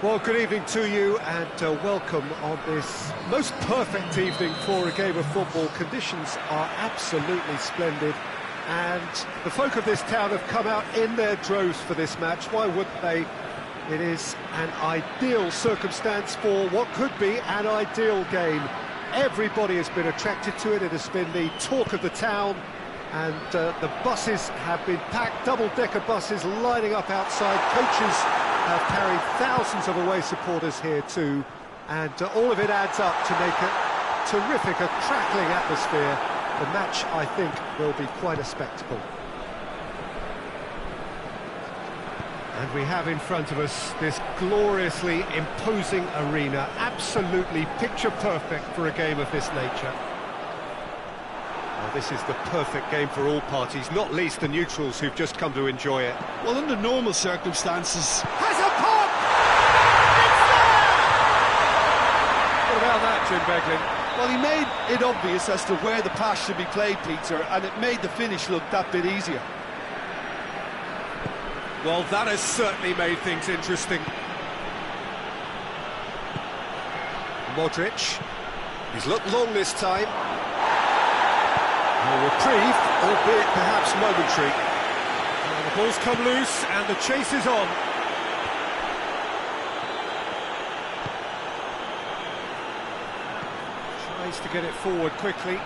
Well, good evening to you and welcome on this most perfect evening for a game of football. Conditions are absolutely splendid and the folk of this town have come out in their droves for this match. Why wouldn't they? It is an ideal circumstance for what could be an ideal game. Everybody has been attracted to it. It has been the talk of the town, and the buses have been packed, double-decker buses lining up outside. Coaches have carried thousands of away supporters here too, and all of it adds up to make a terrific, a crackling atmosphere. The match, I think, will be quite a spectacle. And we have in front of us this gloriously imposing arena, absolutely picture-perfect for a game of this nature. Well, this is the perfect game for all parties, not least the neutrals who've just come to enjoy it. Well, under normal circumstances... Has a pop! It's there! What about that, Jim Beglin? Well, he made it obvious as to where the pass should be played, Peter, and it made the finish look that bit easier. Well, that has certainly made things interesting. Modric. He's looked long this time. A reprieve, albeit perhaps momentary. And the ball's come loose and the chase is on. Tries to get it forward quickly.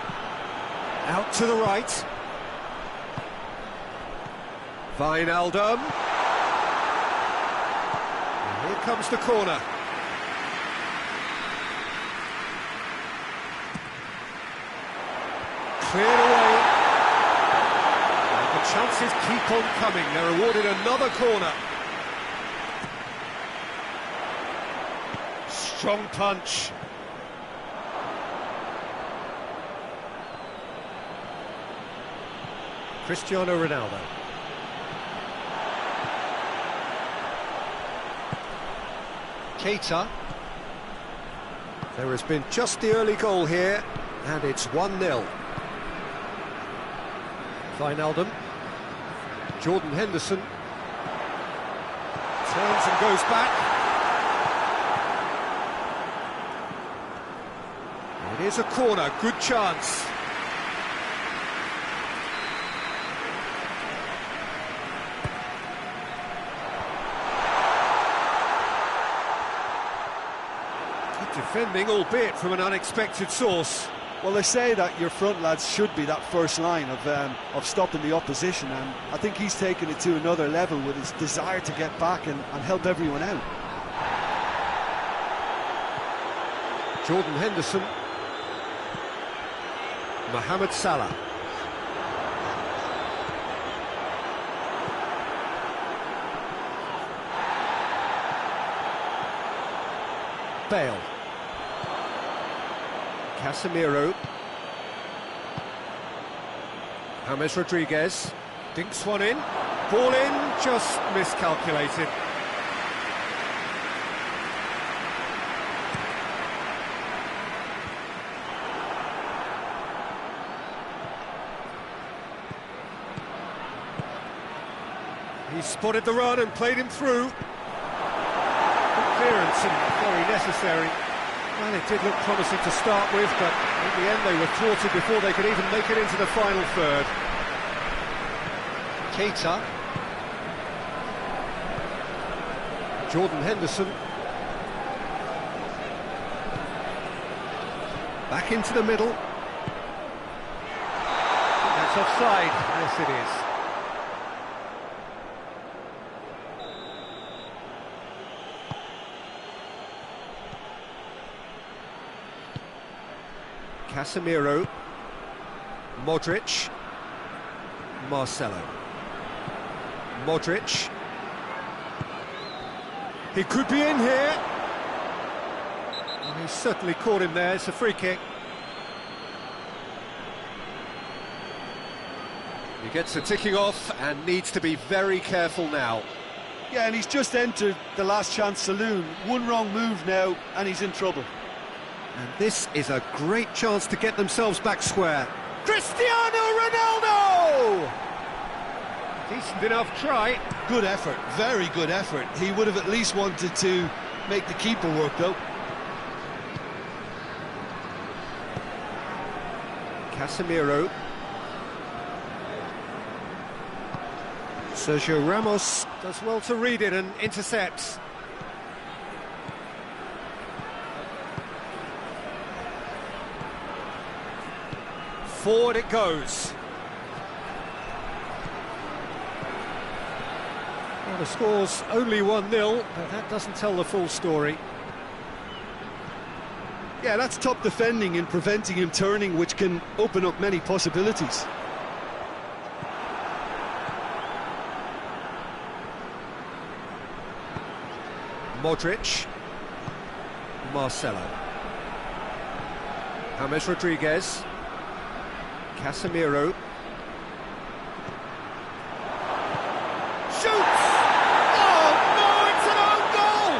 Out to the right. Wijnaldum. And here comes the corner. Cleared away. And the chances keep on coming. They're awarded another corner. Strong punch. Cristiano Ronaldo. Keita. There has been just the early goal here, and it's 1-0. Wijnaldum. Jordan Henderson. Turns and goes back. It is a corner, good chance. Defending, albeit from an unexpected source. Well, they say that your front lads should be that first line of stopping the opposition, and I think he's taken it to another level with his desire to get back and help everyone out. Jordan Henderson. Mohamed Salah. Bale. Casemiro. James Rodriguez dinks one in. Ball in, just miscalculated. He spotted the run and played him through. Good clearance and very necessary. Well, it did look promising to start with, but in the end they were thwarted before they could even make it into the final third. Keita. Jordan Henderson. Back into the middle. That's offside. Yes, it is. Casemiro, Modric, Marcelo. Modric. He could be in here. And he certainly caught him there. It's a free kick. He gets the ticking off and needs to be very careful now. Yeah, and he's just entered the last chance saloon. One wrong move now, and he's in trouble. And this is a great chance to get themselves back square. Cristiano Ronaldo! Decent enough try. Good effort, very good effort. He would have at least wanted to make the keeper work, though. Casemiro. Sergio Ramos does well to read it and intercepts. Forward it goes. Well, the score's only 1-0, but that doesn't tell the full story. Yeah, that's top defending and preventing him turning, which can open up many possibilities. Modric. Marcelo. James Rodriguez. Casemiro. Shoots! Oh, no, it's an own goal!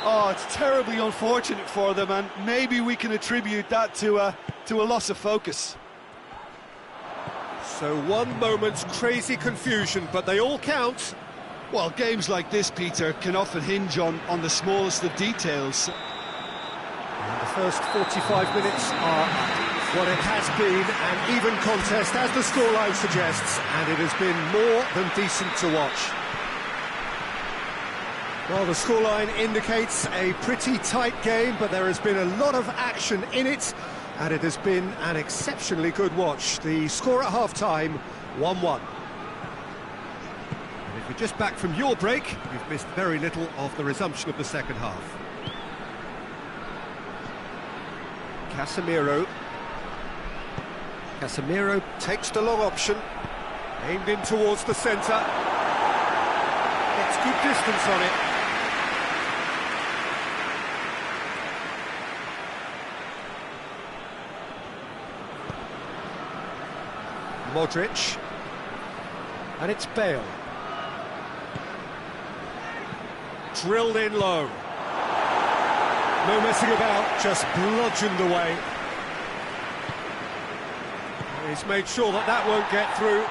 Oh, it's terribly unfortunate for them, and maybe we can attribute that to a loss of focus. So one moment's crazy confusion, but they all count. Well, games like this, Peter, can often hinge on the smallest of details. And the first 45 minutes are what it has been, an even contest, as the scoreline suggests, and it has been more than decent to watch. Well, the scoreline indicates a pretty tight game, but there has been a lot of action in it, and it has been an exceptionally good watch. The score at half-time, 1-1. And if you're just back from your break, you've missed very little of the resumption of the second half. Casemiro. Casemiro takes the long option, aimed in towards the centre. Gets good distance on it. Modric. And it's Bale. Drilled in low. No messing about, just bludgeoned away. He's made sure that that won't get through.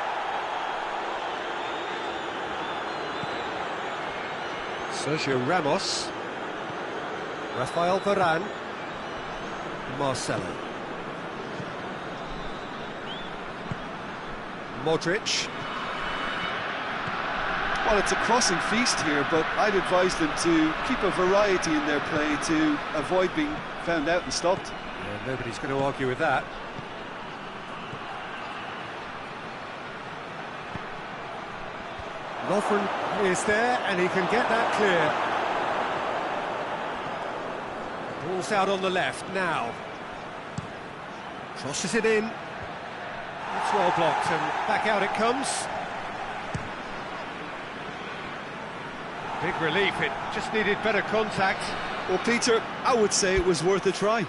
Sergio Ramos. Rafael Varane. Marcelo. Modric. Well, it's a crossing feast here, but I'd advise them to keep a variety in their play to avoid being found out and stopped. Yeah, nobody's going to argue with that. Lovren is there, and he can get that clear. Ball's out on the left now. Crosses it in. It's well blocked, and back out it comes. Big relief, it just needed better contact. Well, Peter, I would say it was worth a try.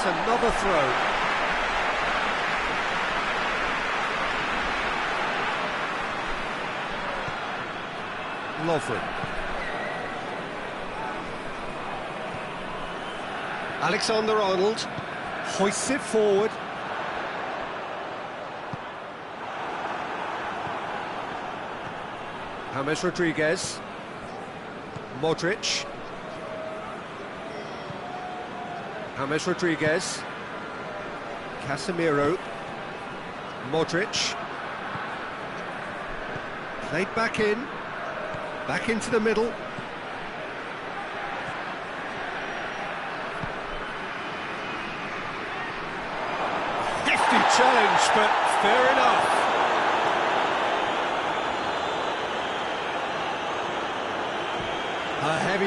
That's another throw. Lovren. Alexander-Arnold hoists it forward. James Rodriguez. Modric. James Rodriguez. Casemiro. Modric. Played back in. Back into the middle. Hefty challenge, but fair enough.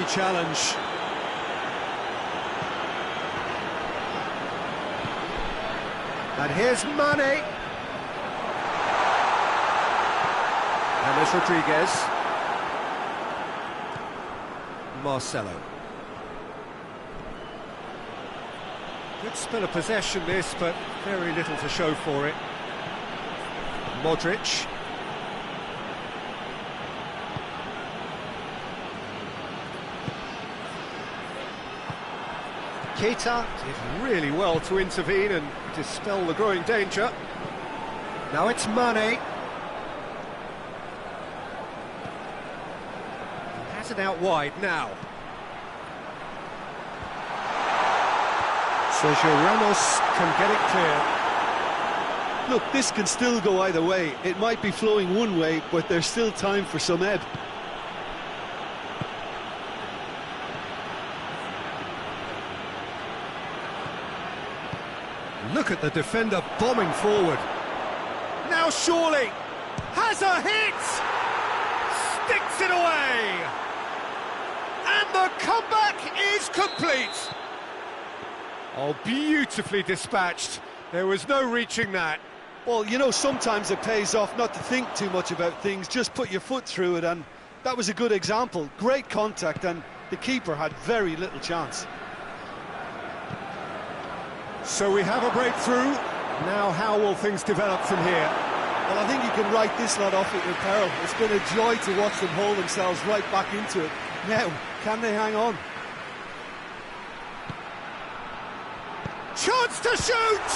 quality challenge. And here's Mane. James Rodriguez. Marcelo. Good spell of possession this, but very little to show for it. Modric. Keita did really well to intervene and dispel the growing danger. Now it's Mane. He has it out wide now. Sergio Ramos can get it clear. Look, this can still go either way. It might be flowing one way, but there's still time for some ebb. Look at the defender bombing forward. Now surely has a hit! Sticks it away! And the comeback is complete! Oh, beautifully dispatched. There was no reaching that. Well, you know, sometimes it pays off not to think too much about things, just put your foot through it, and that was a good example. Great contact, and the keeper had very little chance. So we have a breakthrough. Now how will things develop from here? Well, I think you can write this lot off at your peril. It's been a joy to watch them haul themselves right back into it. Now, can they hang on? Chance to shoot!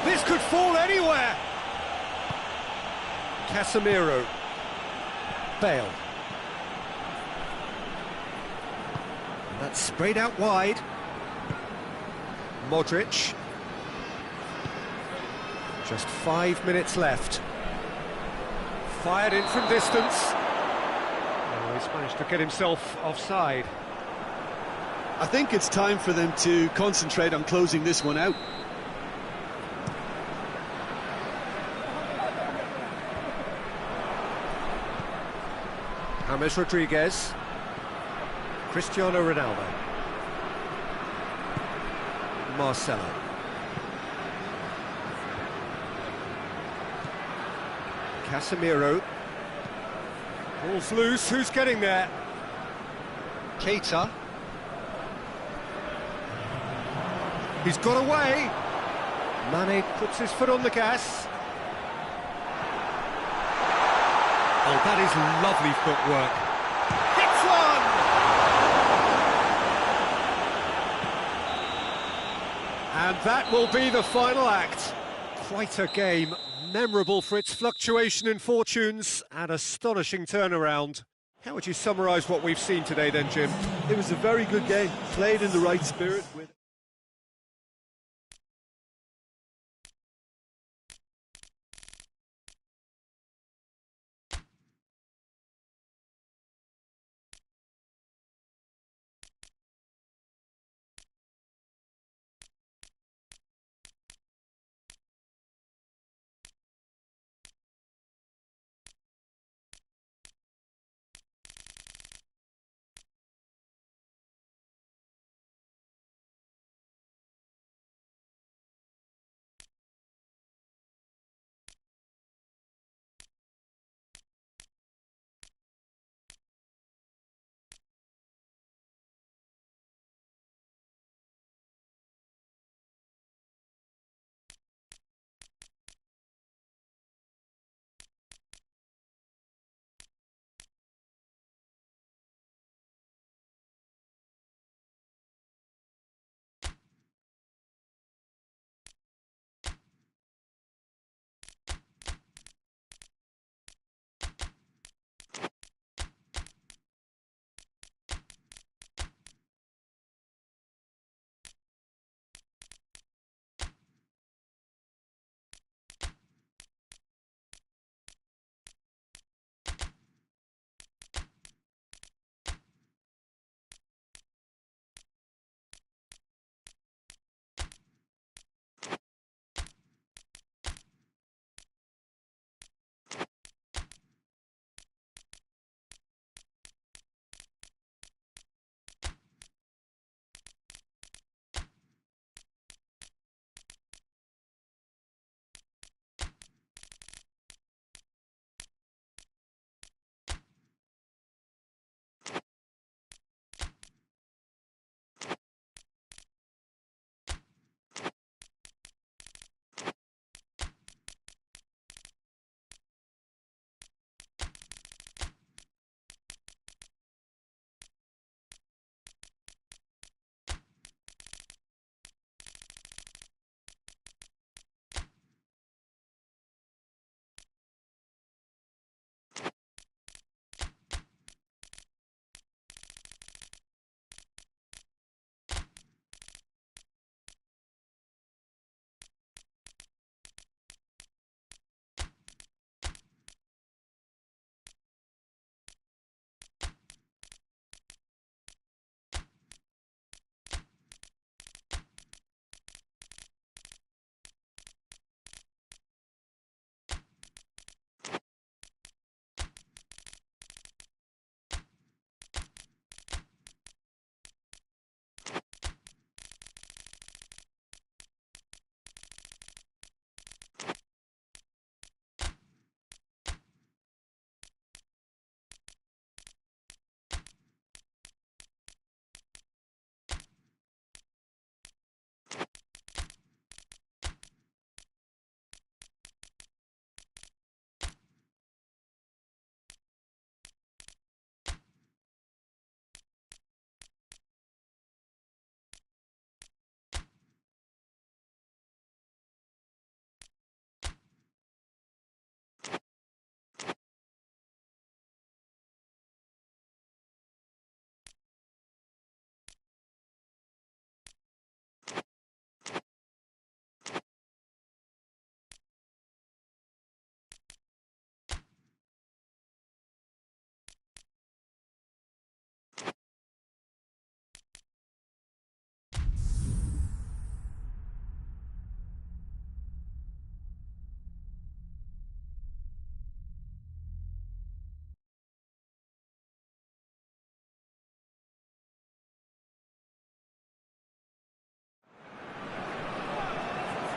This could fall anywhere. Casemiro. Bale. And that's sprayed out wide. Modric. Just 5 minutes left. Fired in from distance. Oh, he's managed to get himself offside. I think it's time for them to concentrate on closing this one out. James Rodriguez. Cristiano Ronaldo. Marcelo. Casemiro. Ball's loose, who's getting there? Keita. He's got away. Mane puts his foot on the gas. Oh, that is lovely footwork. Hits one! And that will be the final act. Quite a game, memorable for its fluctuation in fortunes and astonishing turnaround. How would you summarise what we've seen today then, Jim? It was a very good game, played in the right spirit with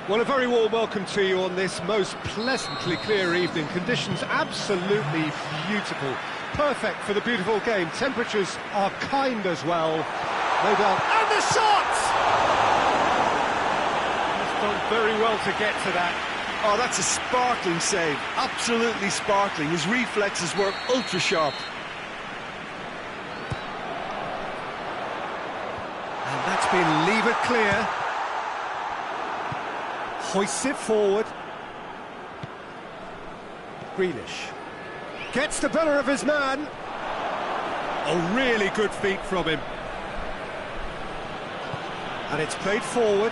Well, a very warm welcome to you on this most pleasantly clear evening. Conditions absolutely beautiful. Perfect for the beautiful game. Temperatures are kind as well. No doubt. And the shot! He's done very well to get to that. Oh, that's a sparkling save. Absolutely sparkling. His reflexes were ultra sharp. And that's been levered clear. Hoists it forward. Grealish gets the better of his man. A really good feat from him. And it's played forward.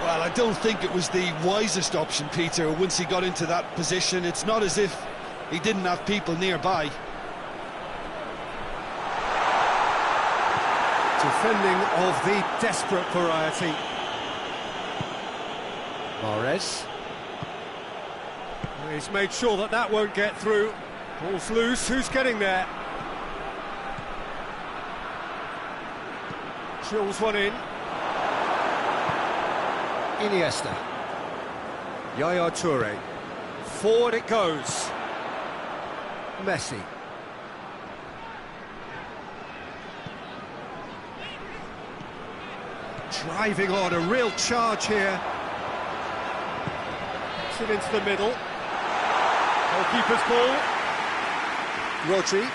Well, I don't think it was the wisest option, Peter, once he got into that position. It's not as if he didn't have people nearby. Defending of the desperate variety. Mahrez. He's made sure that that won't get through. Ball's loose, who's getting there? Drills one in. Iniesta. Yaya Toure. Forward it goes. Messi. Driving on, a real charge here. It into the middle. Goalkeeper's ball. Rodri.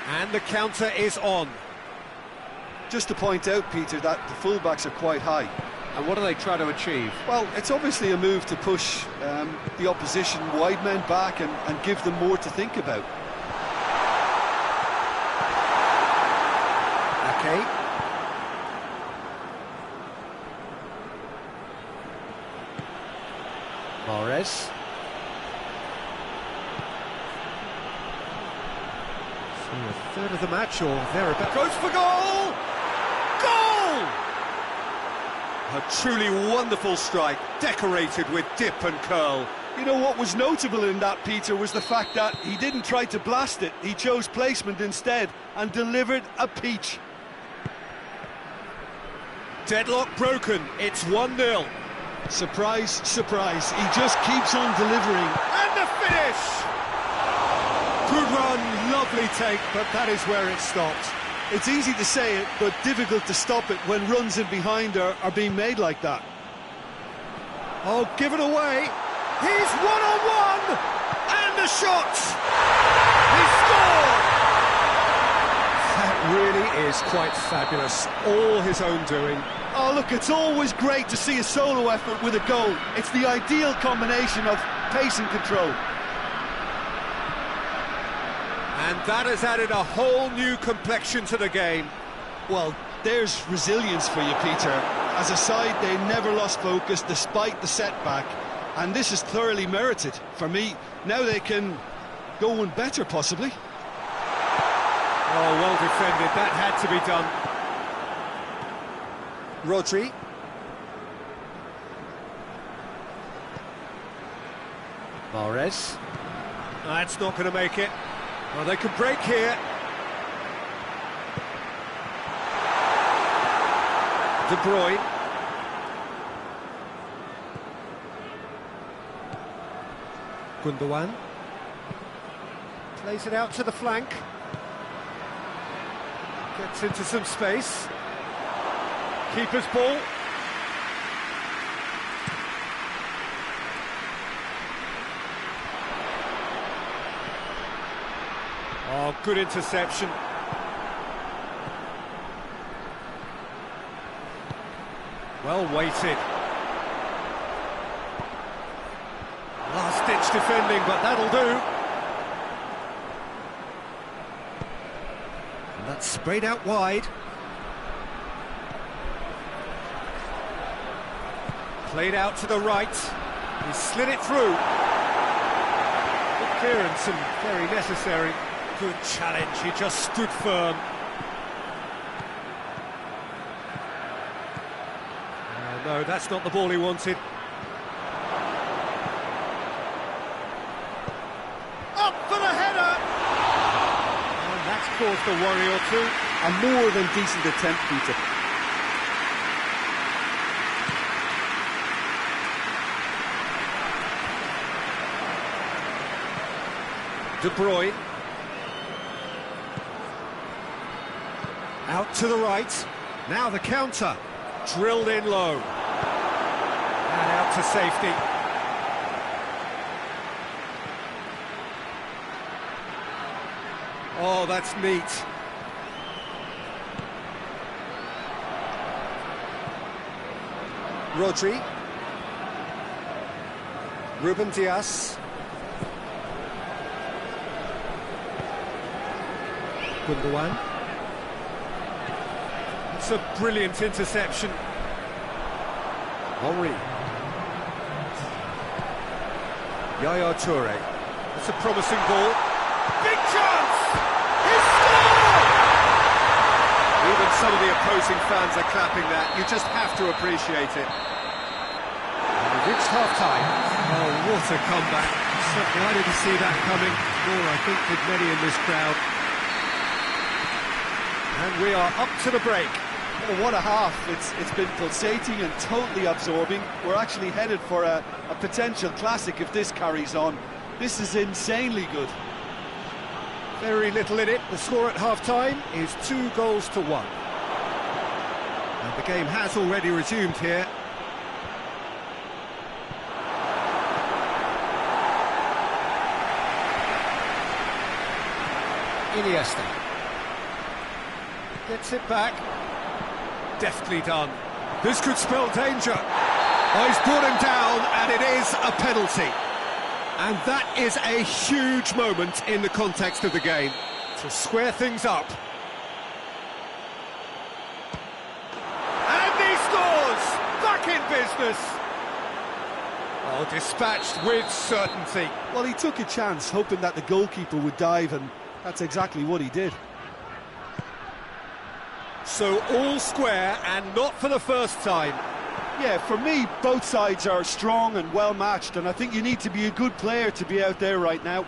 And the counter is on. Just to point out, Peter, that the fullbacks are quite high. And what do they try to achieve? Well, it's obviously a move to push the opposition wide men back and give them more to think about. Okay. Mahrez. So a third of the match or thereabouts. Goes for goal! Goal! A truly wonderful strike, decorated with dip and curl. You know what was notable in that, Peter, was the fact that he didn't try to blast it. He chose placement instead and delivered a peach. Deadlock broken, it's 1-0. Surprise, surprise, he just keeps on delivering. And the finish! Good run, lovely take, but that is where it stopped. It's easy to say it, but difficult to stop it when runs in behind are being made like that. Oh, give it away. He's one-on-one! And the shot! He scored! That really is quite fabulous. All his own doing. Oh, look, it's always great to see a solo effort with a goal. It's the ideal combination of pace and control. And that has added a whole new complexion to the game. Well, there's resilience for you, Peter. As a side, they never lost focus despite the setback. And this is thoroughly merited. For me, now they can go one better, possibly. Oh, well defended. That had to be done. Rodri. Mahrez. That's not going to make it. Well, they could break here. De Bruyne. Gundogan. Plays it out to the flank. Gets into some space. Keeper's ball. Oh, good interception. Well weighted. Last-ditch defending, but that'll do. And that's sprayed out wide. Played out to the right. He slid it through. Good clearance and very necessary. Good challenge, he just stood firm. No, that's not the ball he wanted. Up for the header! And that's caused a worry or two. A more than decent attempt, Peter. De Bruyne. Out to the right. Now the counter. Drilled in low. And out to safety. Oh, that's neat. Rodri. Ruben Dias. Gundogan. It's a brilliant interception. Henry. Yaya Toure. It's a promising ball. Big chance! He scored! Even some of the opposing fans are clapping that. You just have to appreciate it. And we've reached half-time. Oh, what a comeback. Certainly I didn't see that coming. Nor I think did many in this crowd. And we are up to the break. Oh, what a half. It's been pulsating and totally absorbing. We're actually headed for a potential classic if this carries on. This is insanely good. Very little in it. The score at half-time is 2-1. And the game has already resumed here. Iniesta. Gets it back. Deftly done. This could spell danger. Oh, he's brought him down, and it is a penalty. And that is a huge moment in the context of the game, to square things up. And he scores! Back in business! Oh, dispatched with certainty. Well, he took a chance, hoping that the goalkeeper would dive, and that's exactly what he did. So all square, and not for the first time. Yeah, for me, both sides are strong and well-matched, and I think you need to be a good player to be out there right now.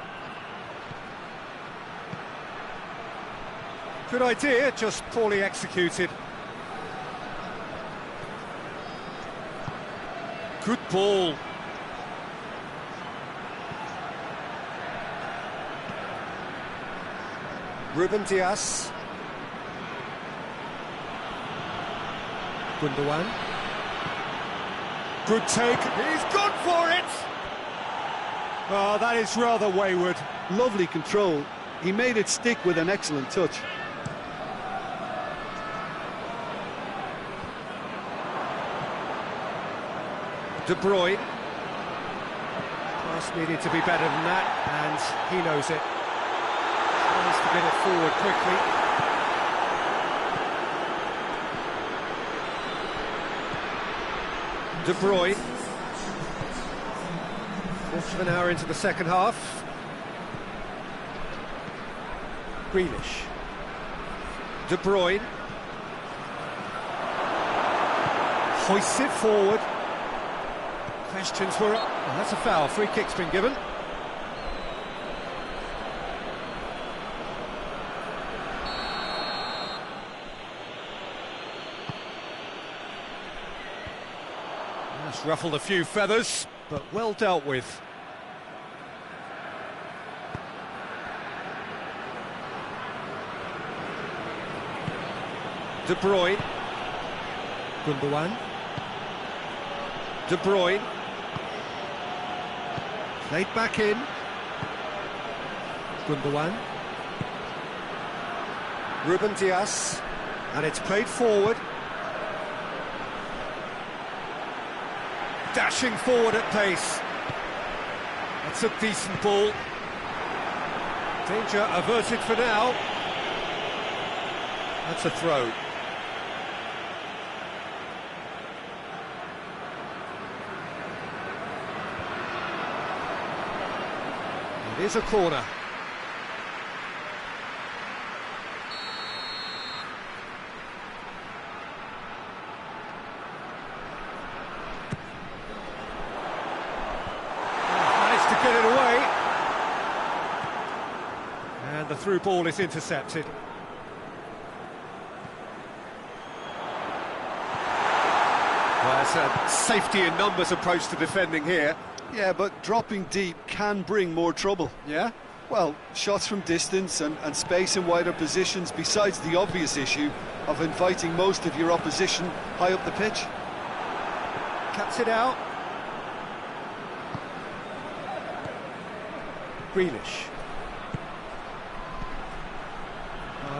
Good idea, just poorly executed. Good ball. Ruben Dias. Gundogan. Good take. He's gone for it! Oh, that is rather wayward. Lovely control. He made it stick with an excellent touch. De Bruyne. Pass needed to be better than that, and he knows it. Tries to get it forward quickly. De Bruyne. Quarter of an hour into the second half. Grealish. De Bruyne. Hoists it forward. Questions were up. Oh, that's a foul. Free kick's been given. That's ruffled a few feathers, but well dealt with. De Bruyne. Gundogan. De Bruyne. Played back in. Gundogan. Ruben Dias. And it's played forward. Dashing forward at pace. That's a decent ball. Danger averted for now. That's a throw. It is a corner. Managed to get it away. And the through ball is intercepted. Well, it's a safety in numbers approach to defending here. Yeah, but dropping deep can bring more trouble. Yeah? Well, shots from distance and space in wider positions, besides the obvious issue of inviting most of your opposition high up the pitch. Cuts it out. Grealish.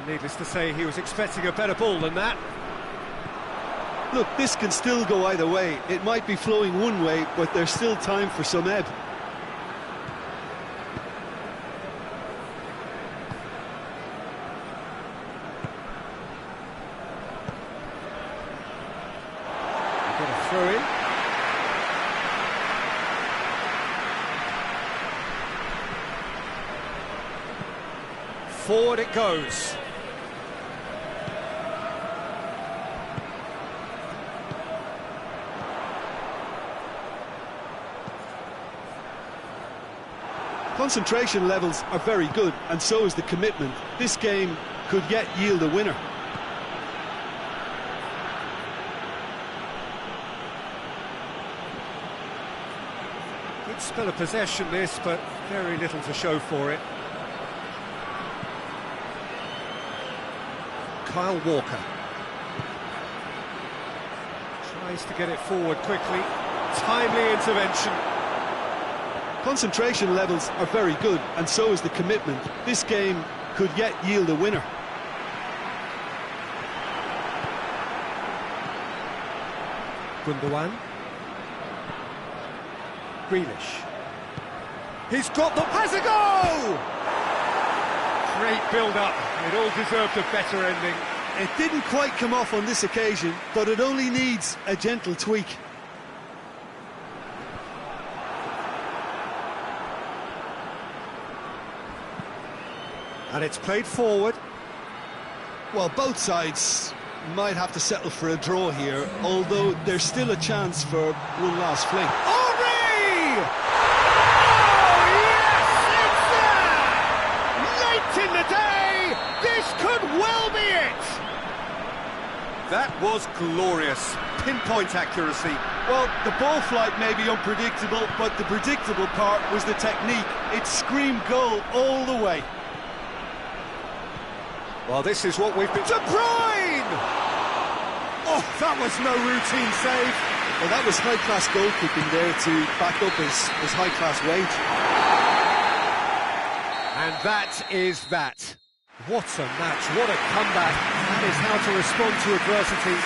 Needless to say, he was expecting a better ball than that. Look, this can still go either way. It might be flowing one way, but there's still time for some ebb. Got a throw in. Forward it goes. Concentration levels are very good, and so is the commitment. This game could yet yield a winner. Good spell of possession this, but very little to show for it. Kyle Walker tries to get it forward quickly. Timely intervention. Concentration levels are very good, and so is the commitment. This game could yet yield a winner. Gundogan. Grealish. He's got the... Has a goal! Great build-up. It all deserved a better ending. It didn't quite come off on this occasion, but it only needs a gentle tweak. And it's played forward. Well, both sides might have to settle for a draw here, although there's still a chance for one last fling. Henry! Oh, yes, it's there! Late in the day, this could well be it! That was glorious. Pinpoint accuracy. Well, the ball flight may be unpredictable, but the predictable part was the technique. It screamed goal all the way. Well, this is what we've been... De Bruyne! Oh, that was no routine save. Well, that was high-class goalkeeping there to back up his high-class wage. And that is that. What a match, what a comeback. That is how to respond to adversity.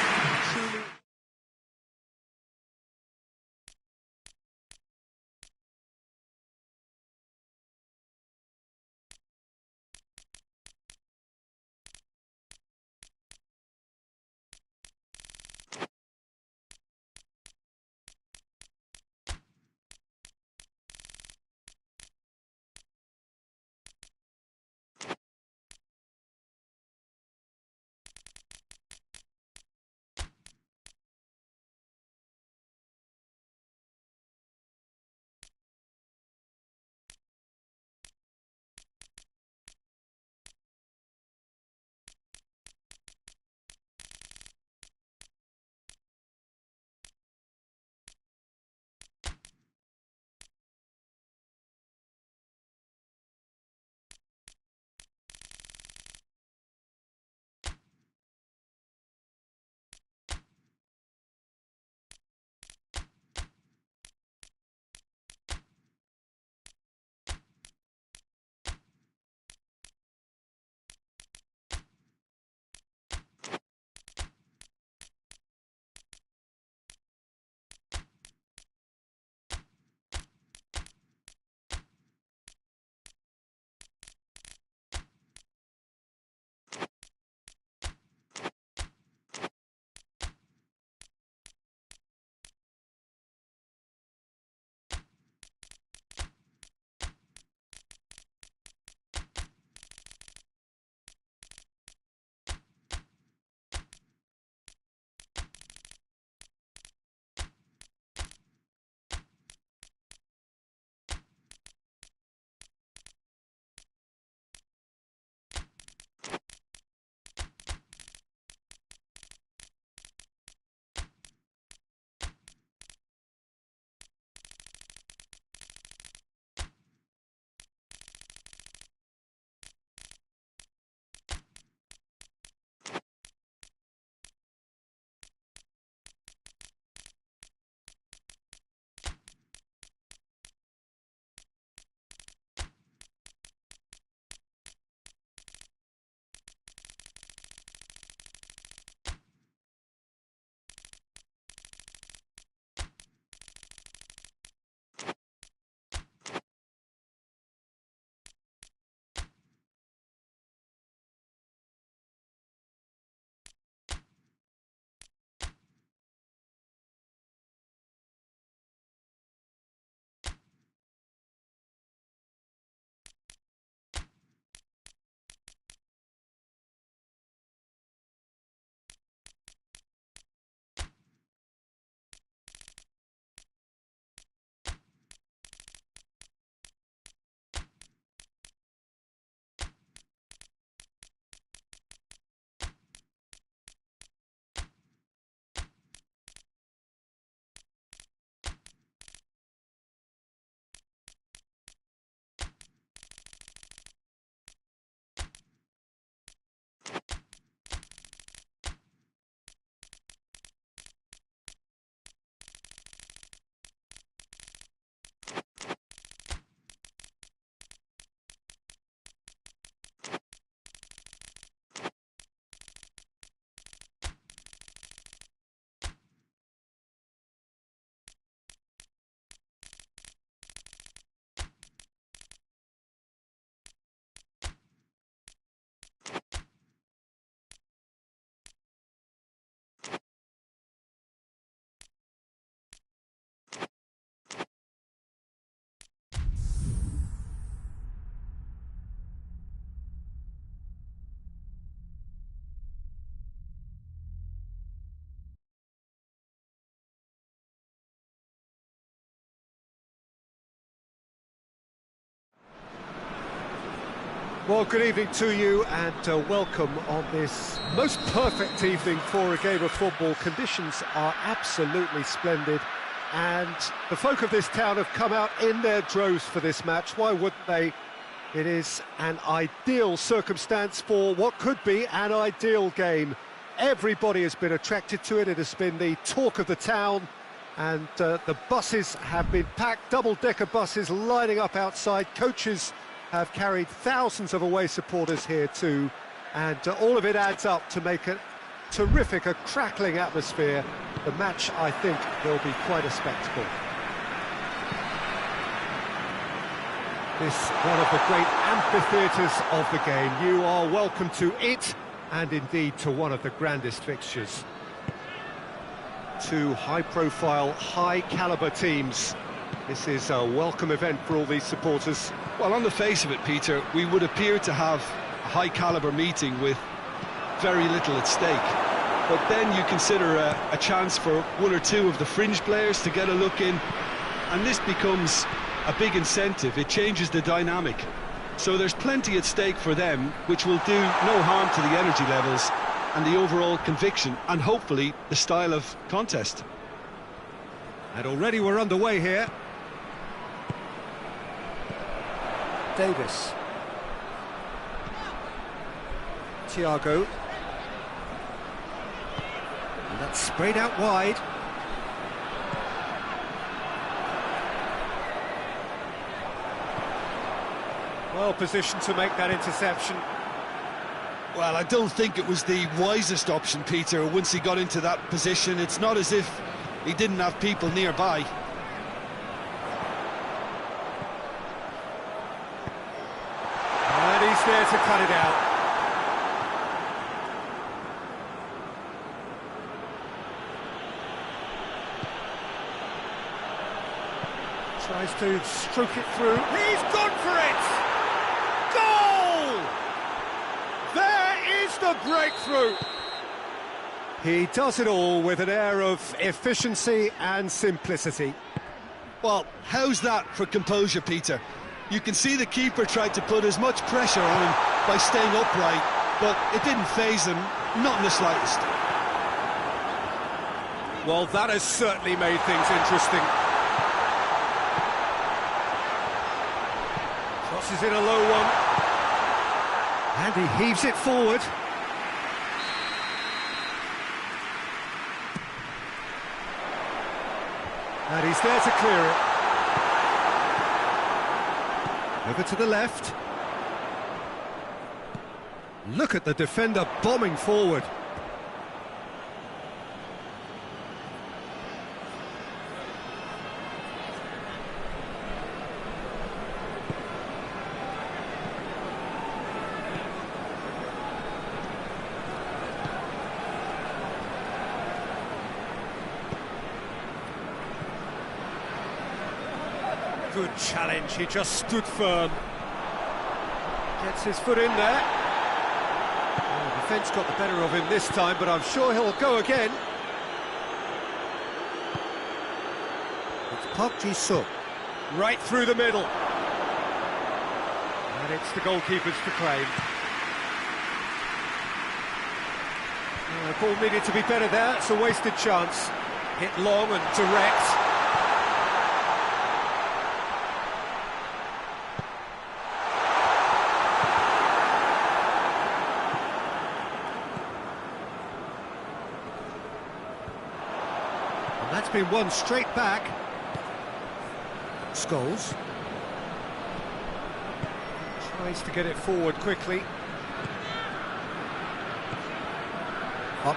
Well, good evening to you and welcome on this most perfect evening for a game of football. Conditions are absolutely splendid and the folk of this town have come out in their droves for this match. Why wouldn't they? It is an ideal circumstance for what could be an ideal game. Everybody has been attracted to it. It has been the talk of the town, and the buses have been packed, double-decker buses lining up outside. Coaches have carried thousands of away supporters here too, and all of it adds up to make a terrific, a crackling atmosphere. The match, I think, will be quite a spectacle. This one of the great amphitheatres of the game. You are welcome to it, and indeed to one of the grandest fixtures. Two high-profile, high-calibre teams. This is a welcome event for all these supporters. Well, on the face of it, Peter, we would appear to have a high-calibre meeting with very little at stake. But then you consider a chance for one or two of the fringe players to get a look in, and this becomes a big incentive. It changes the dynamic. So there's plenty at stake for them, which will do no harm to the energy levels and the overall conviction, and hopefully the style of contest. And already we're underway here. Davis. Thiago. And that's sprayed out wide. Well positioned to make that interception. Well, I don't think it was the wisest option, Peter, once he got into that position. It's not as if he didn't have people nearby. And he's there to cut it out. Tries to stroke it through. He's gone for it! Goal! There is the breakthrough! He does it all with an air of efficiency and simplicity. Well, how's that for composure, Peter? You can see the keeper tried to put as much pressure on him by staying upright, but it didn't faze him, not in the slightest. Well, that has certainly made things interesting. Crosses in a low one. And he heaves it forward. And he's there to clear it. Over to the left. Look at the defender bombing forward. Good challenge, he just stood firm. Gets his foot in there. Oh, the defence got the better of him this time, but I'm sure he'll go again. It's p.tan, right through the middle. And it's the goalkeeper's to claim. The ball needed to be better there, it's a wasted chance. Hit long and direct. That's been won straight back. Scholes tries to get it forward quickly.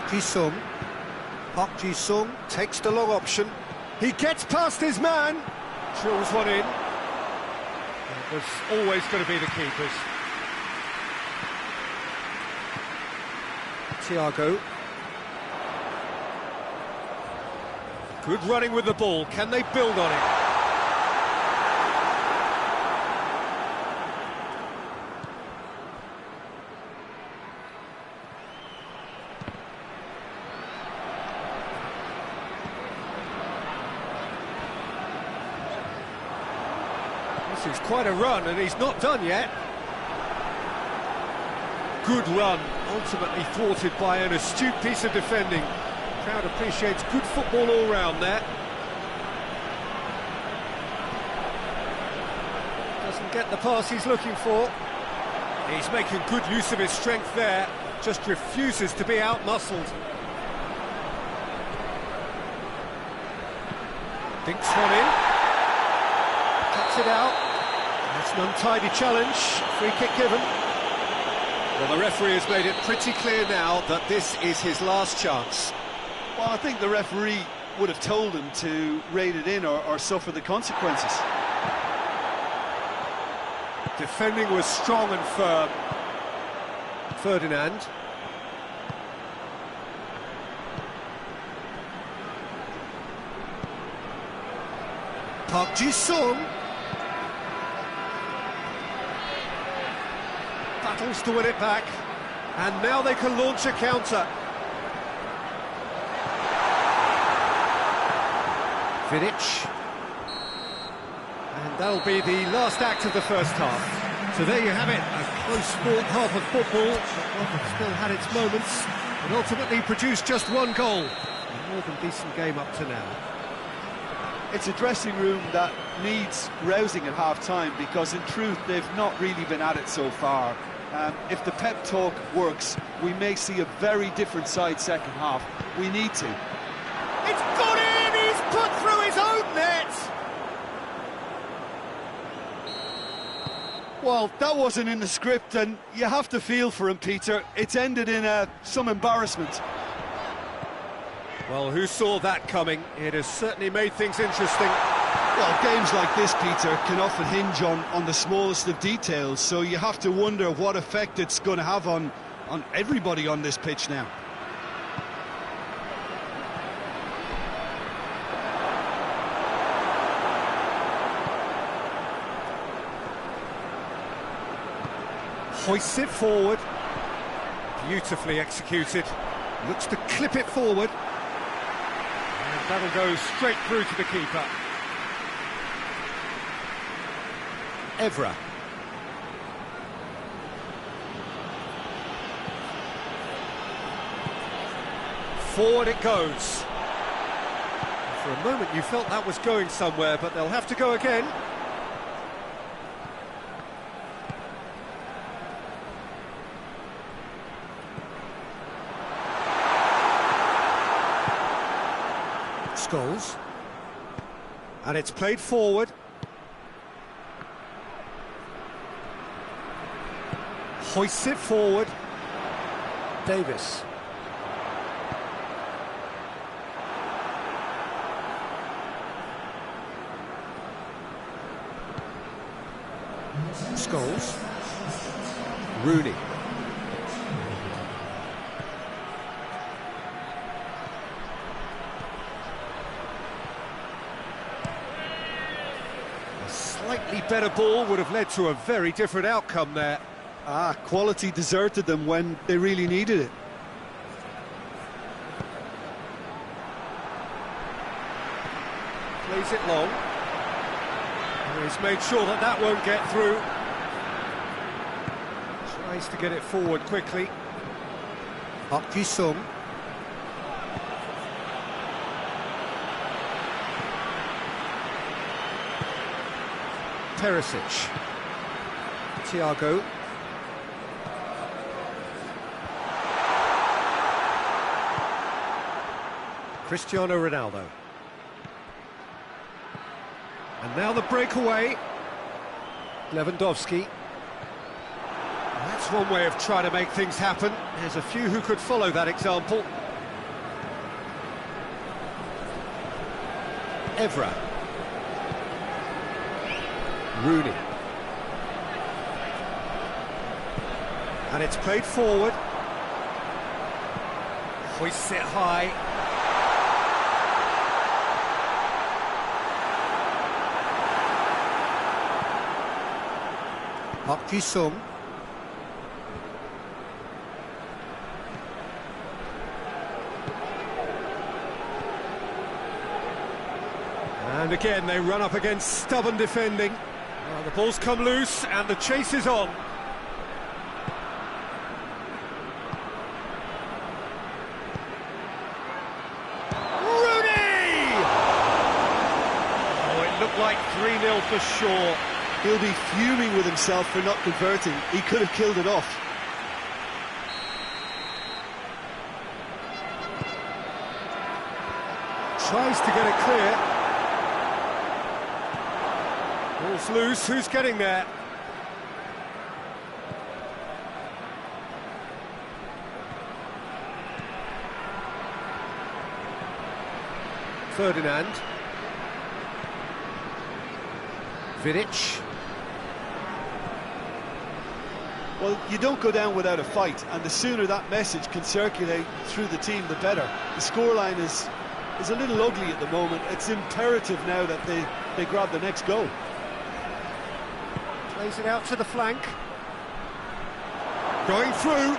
p.tan takes the long option. He gets past his man. Drills one in. It was always going to be the keepers. Thiago. Good running with the ball. Can they build on it? This is quite a run, and he's not done yet. good run, ultimately thwarted by an astute piece of defending. Crowd appreciates good football all round there. Doesn't get the pass he's looking for. He's making good use of his strength there, just refuses to be out-muscled. Dinks one in, cuts it out. That's an untidy challenge, free kick given. Well, the referee has made it pretty clear now that this is his last chance. Well, I think the referee would have told him to rate it in or suffer the consequences. Defending was strong and firm. Ferdinand. Park Ji-sung. Battles to win it back. And now they can launch a counter. Vidic. And that'll be the last act of the first half. So there you have it, a close fought half of football, but one that still had its moments, and ultimately produced just one goal. A more than decent game up to now. It's a dressing room that needs rousing at half-time, because in truth they've not really been at it so far. If the pep talk works, we may see a very different side second half. We need to. It's got in! He's put through his own net! Well, that wasn't in the script, and you have to feel for him, Peter. It's ended in some embarrassment. Well, who saw that coming? It has certainly made things interesting. Well, games like this, Peter, can often hinge on the smallest of details, so you have to wonder what effect it's going to have on everybody on this pitch now. Hoists it forward. Beautifully executed. Looks to clip it forward. And that'll go straight through to the keeper. Evra. Forward it goes. For a moment you felt that was going somewhere, but they'll have to go again. Scholes. And it's played forward. Hoists it forward. Davis. Scholes. Rooney. A slightly better ball would have led to a very different outcome there. Quality deserted them when they really needed it. Plays it long. And he's made sure that that won't get through. Tries to get it forward quickly. Park Ji-sung. Perisic. Thiago. Cristiano Ronaldo. And now the breakaway. Lewandowski. That's one way of trying to make things happen. There's a few who could follow that example. Evra. Rooney. And it's played forward. Hoists it high. Park Ji-sung. And again they run up against stubborn defending. The ball's come loose and the chase is on. look like 3-0 for sure. He'll be fuming with himself for not converting. He could have killed it off. Tries to get it clear. Ball's loose, who's getting there? Ferdinand. Vidic. Well, you don't go down without a fight, and the sooner that message can circulate through the team, the better. The scoreline is a little ugly at the moment. It's imperative now that they grab the next goal. Plays it out to the flank. Going through.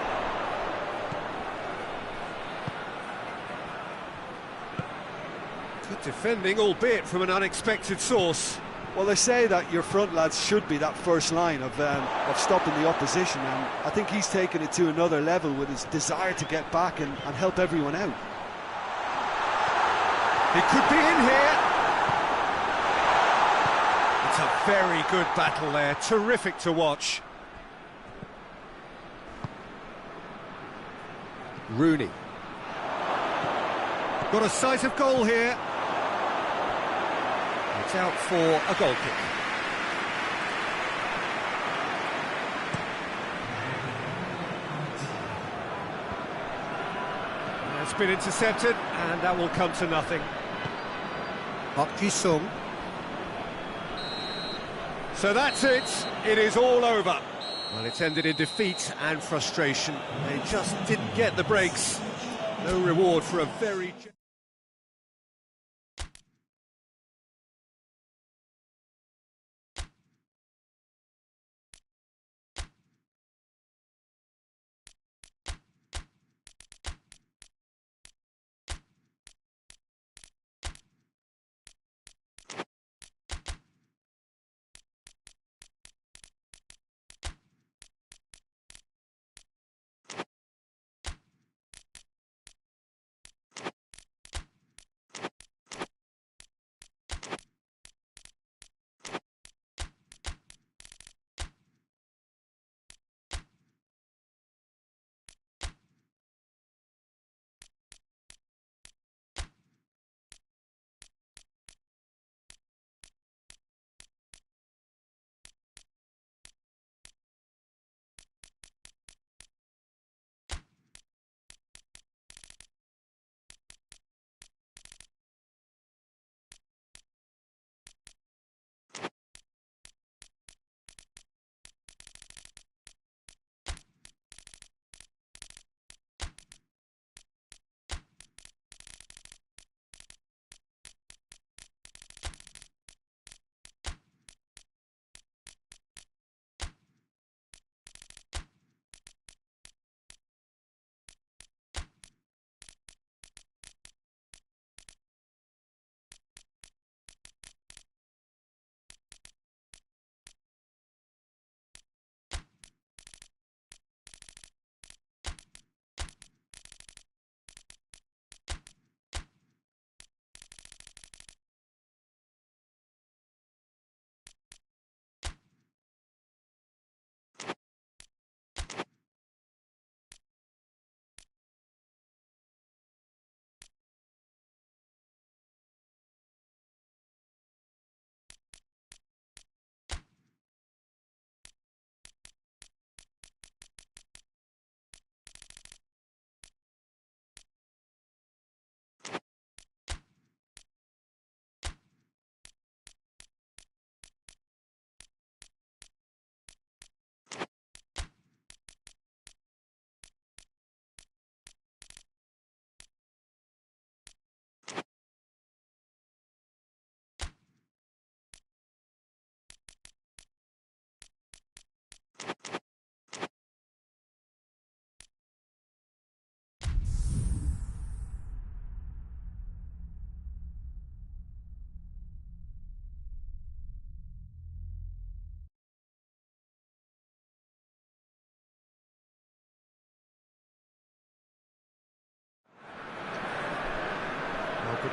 Good defending, albeit from an unexpected source. Well, they say that your front lads should be that first line of stopping the opposition, and I think he's taken it to another level with his desire to get back and help everyone out. It could be in here. It's a very good battle there, terrific to watch. Rooney. Got a sight of goal here. It's out for a goal kick. It's been intercepted, and that will come to nothing. Sung. So that's it. It is all over. Well, it's ended in defeat and frustration. They just didn't get the breaks. No reward for a very...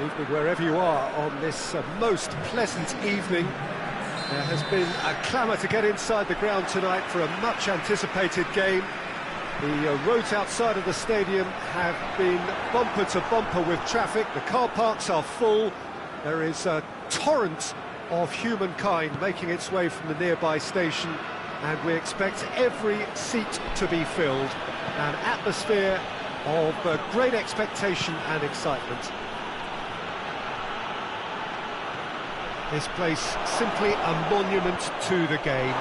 Evening wherever you are on this most pleasant evening. There has been a clamour to get inside the ground tonight for a much anticipated game. The roads outside of the stadium have been bumper to bumper with traffic. The car parks are full. There is a torrent of humankind making its way from the nearby station, and we expect every seat to be filled. An atmosphere of great expectation and excitement. This place simply a monument to the game.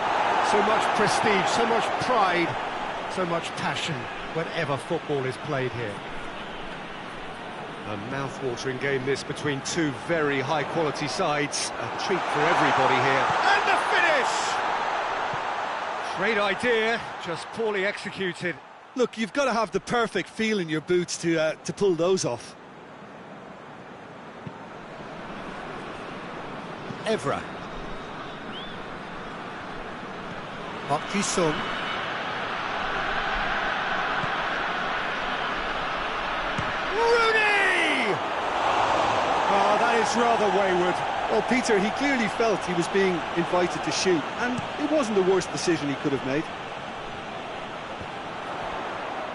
So much prestige, so much pride, so much passion whenever football is played here. A mouth-watering game this between two very high-quality sides. A treat for everybody here. And the finish! Great idea, just poorly executed. Look, you've got to have the perfect feel in your boots to pull those off. Evra. Sung. Rooney! Oh, that is rather wayward. Well, Peter, he clearly felt he was being invited to shoot, and it wasn't the worst decision he could have made.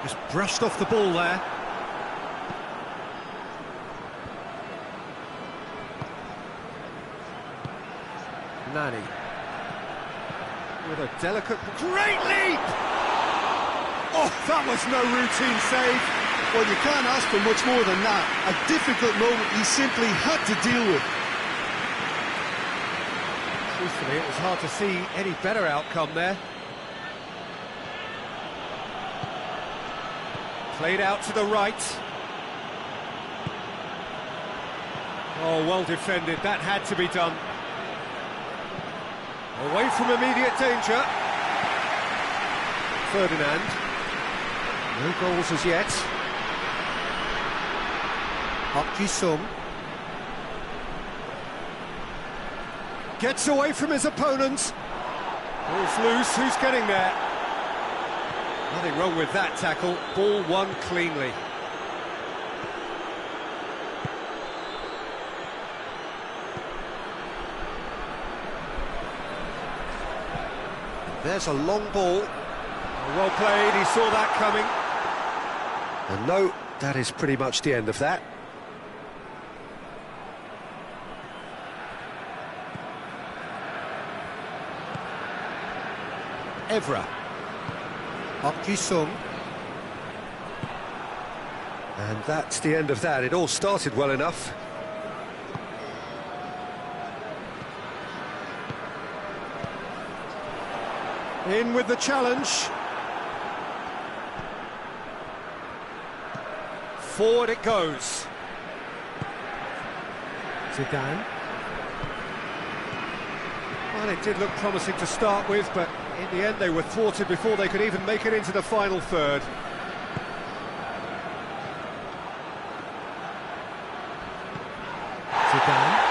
Just brushed off the ball there. Nani. With a delicate... Great leap! Oh, that was no routine save. Well, you can't ask for much more than that. A difficult moment he simply had to deal with. Truthfully, it was hard to see any better outcome there. Played out to the right. Oh, well defended. That had to be done. Away from immediate danger. Ferdinand. No goals as yet. Sung. Gets away from his opponents. Ball's loose. Who's getting there? Nothing wrong with that tackle. Ball won cleanly. There's a long ball. Well played, he saw that coming. And no, that is pretty much the end of that. Evra. Sung. And that's the end of that. It all started well enough. In with the challenge. Forward it goes. Zidane. Well, it did look promising to start with, but in the end they were thwarted before they could even make it into the final third. Zidane.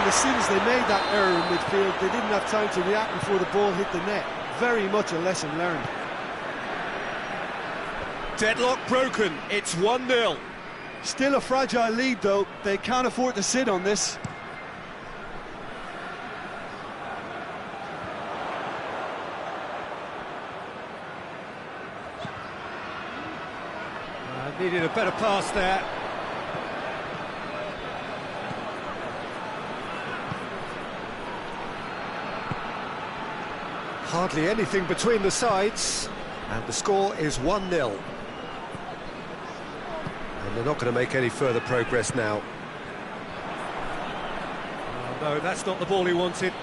As soon as they made that error in midfield, they didn't have time to react before the ball hit the net. Very much a lesson learned. Deadlock broken, it's 1-0. Still a fragile lead, though. They can't afford to sit on this. Needed a better pass there. Hardly anything between the sides, and the score is 1-0. And they're not going to make any further progress now. Oh, no, that's not the ball he wanted.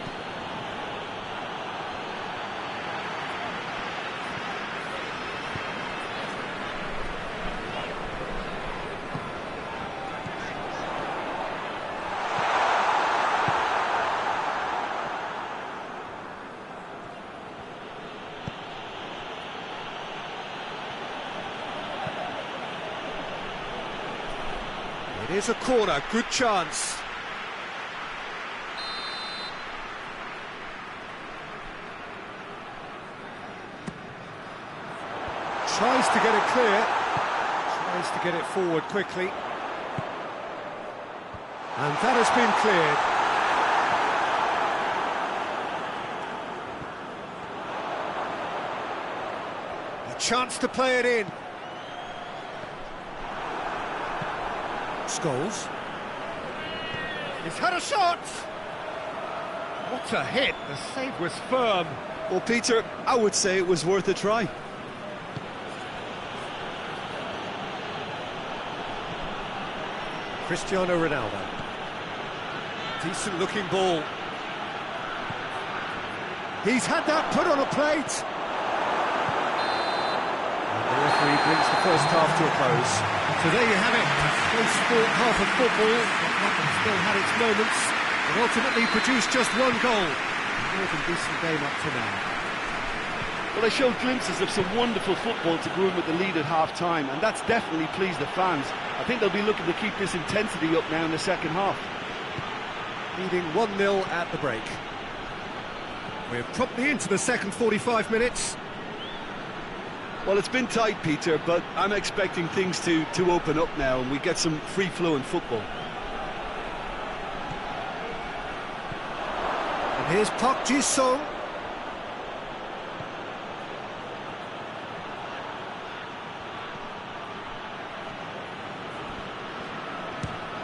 It is a corner, good chance. to get it clear. Tries to get it forward quickly. And that has been cleared. A chance to play it in. Scholes. He's had a shot! What a hit! The save was firm. Well, Peter, I would say it was worth a try. Cristiano Ronaldo. Decent looking ball. He's had that put on a plate. And the referee brings the first half to a close. So there you have it. Close fought half of football. But still had its moments. And ultimately produced just one goal. More than decent game up to now. Well, they showed glimpses of some wonderful football to go in with the lead at half-time, and that's definitely pleased the fans. I think they'll be looking to keep this intensity up now in the second half. Leading 1-0 at the break. We're promptly into the second 45 minutes. Well, it's been tight, Peter, but I'm expecting things to open up now and we get some free-flowing football. And here's p.tan.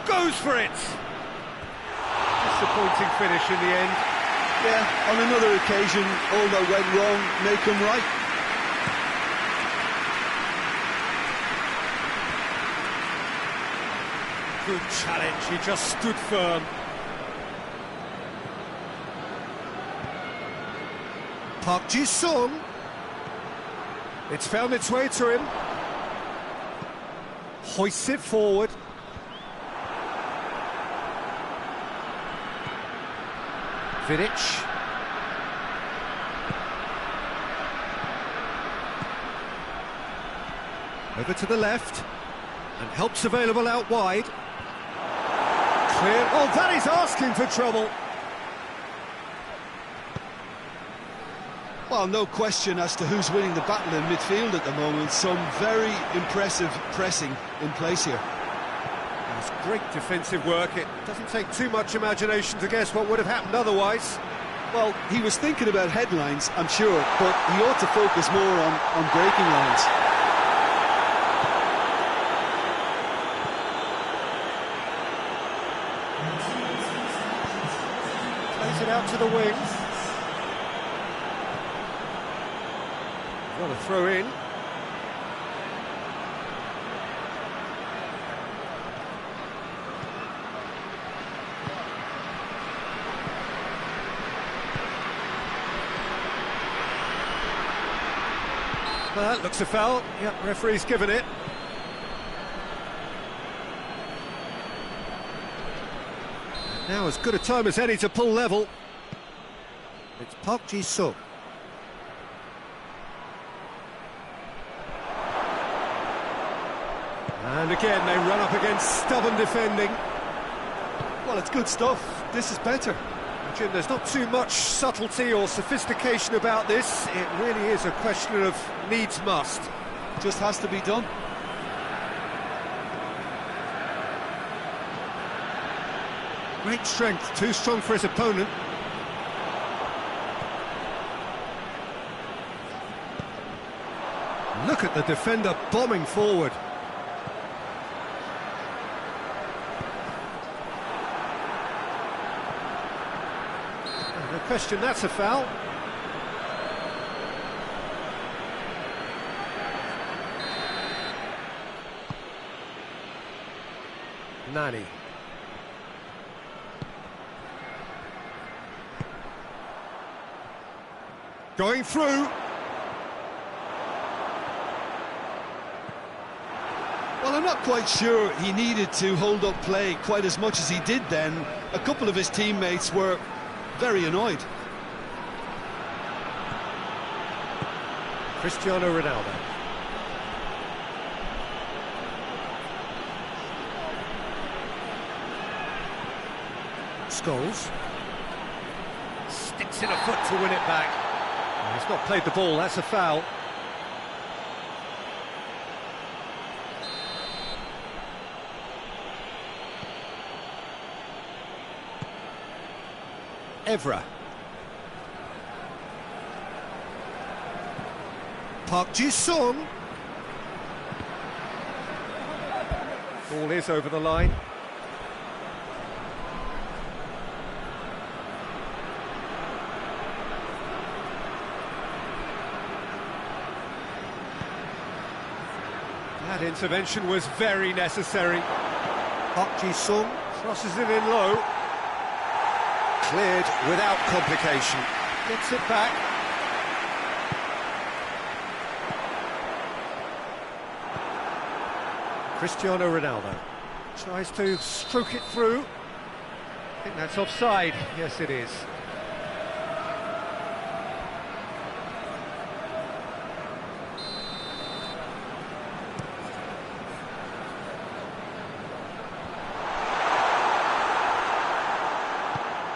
Goes for it! Disappointing finish in the end. Yeah, on another occasion, all that went wrong may come right. Good challenge, he just stood firm. p.tan. It's found its way to him. Hoists it forward. Vidic. Over to the left. And help's available out wide. Clear. Oh, that is asking for trouble. Well, no question as to who's winning the battle in midfield at the moment. Some very impressive pressing in place here. It's great defensive work. It doesn't take too much imagination to guess what would have happened otherwise. Well, he was thinking about headlines, I'm sure, but he ought to focus more on breaking lines. Plays it out to the wing. Got a throw in. Well, that looks a foul. Yep, referee's given it. Now as good a time as any to pull level. It's p.tan. And again, they run up against stubborn defending. Well, it's good stuff. This is better. Jim, there's not too much subtlety or sophistication about this. It really is a question of needs must. Just has to be done. Great strength, too strong for his opponent. Look at the defender bombing forward. No question, that's a foul. Nani. Going through. Well, I'm not quite sure he needed to hold up play quite as much as he did then. A couple of his teammates were very annoyed. Cristiano Ronaldo. Scholes. Sticks in a foot to win it back. He's not played the ball, that's a foul. Evra. Park Ji-sung. Ball is over the line. That intervention was very necessary. Park Ji-sung crosses it in low. Cleared without complication. Gets it back. Cristiano Ronaldo tries to stroke it through. I think that's offside. Yes, it is.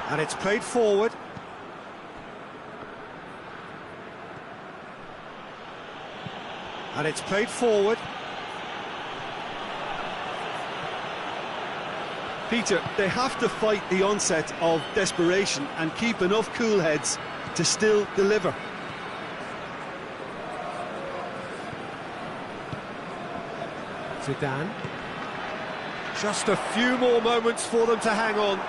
And it's played forward. And it's played forward. Peter, they have to fight the onset of desperation and keep enough cool heads to still deliver. Zidane. Just a few more moments for them to hang on.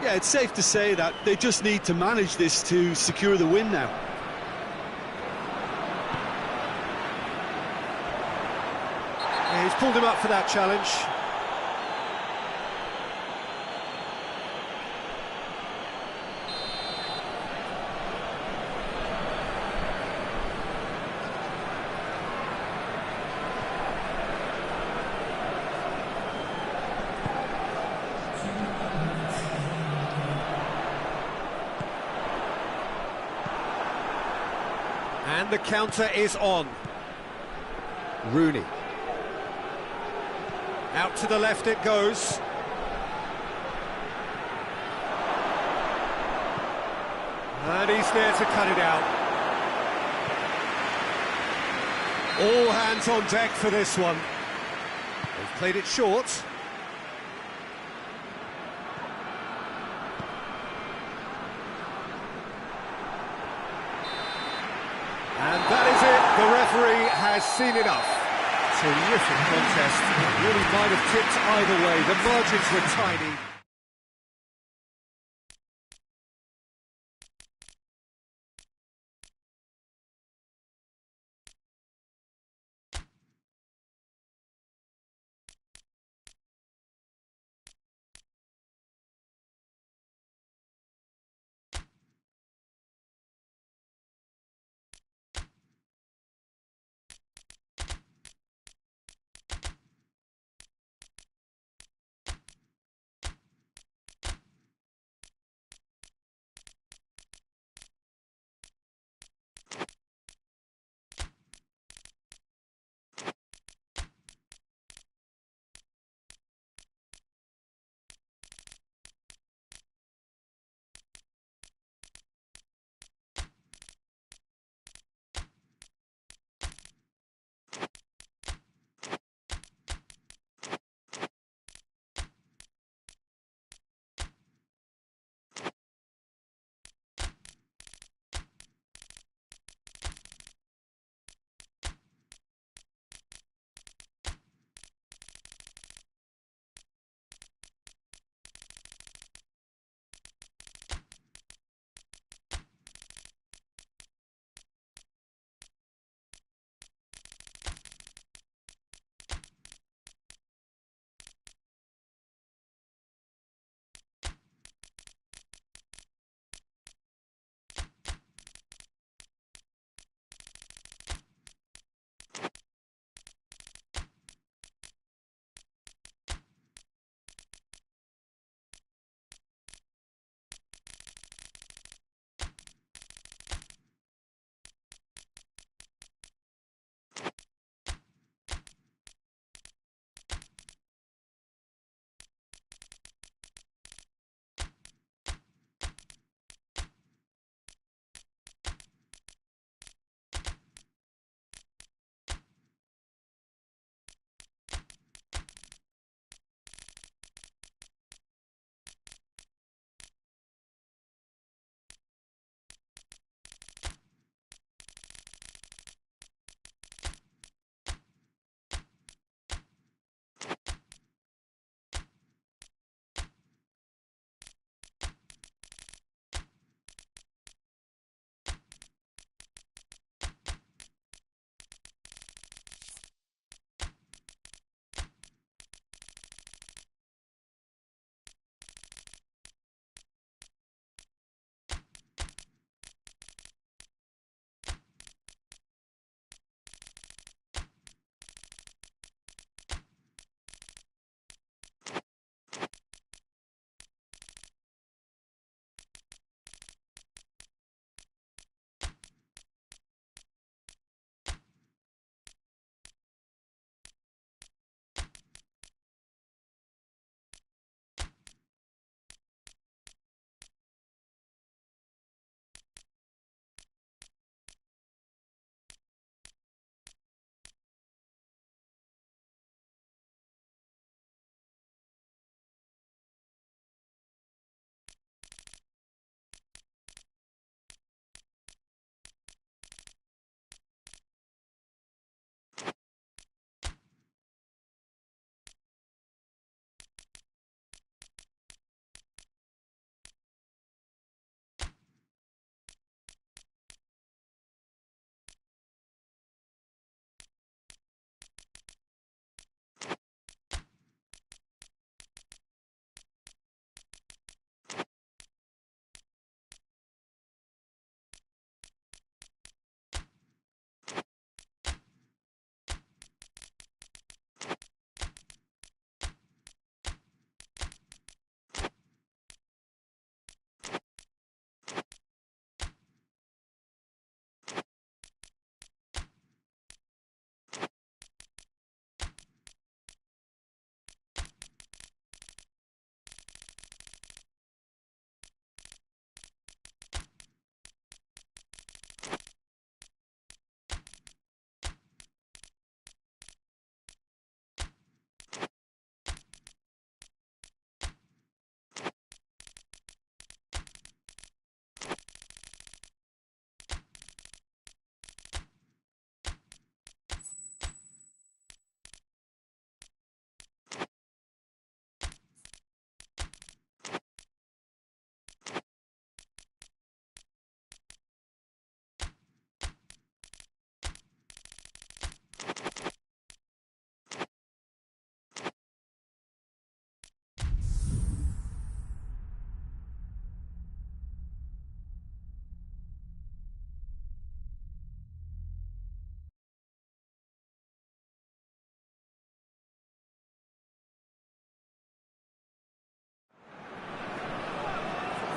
Yeah, it's safe to say that they just need to manage this to secure the win now. Yeah, he's pulled him up for that challenge. And the counter is on. Rooney. Out to the left it goes. And he's there to cut it out. All hands on deck for this one. They've played it short. And that is it, the referee has seen enough. Terrific contest, it really might have tipped either way, the margins were tiny.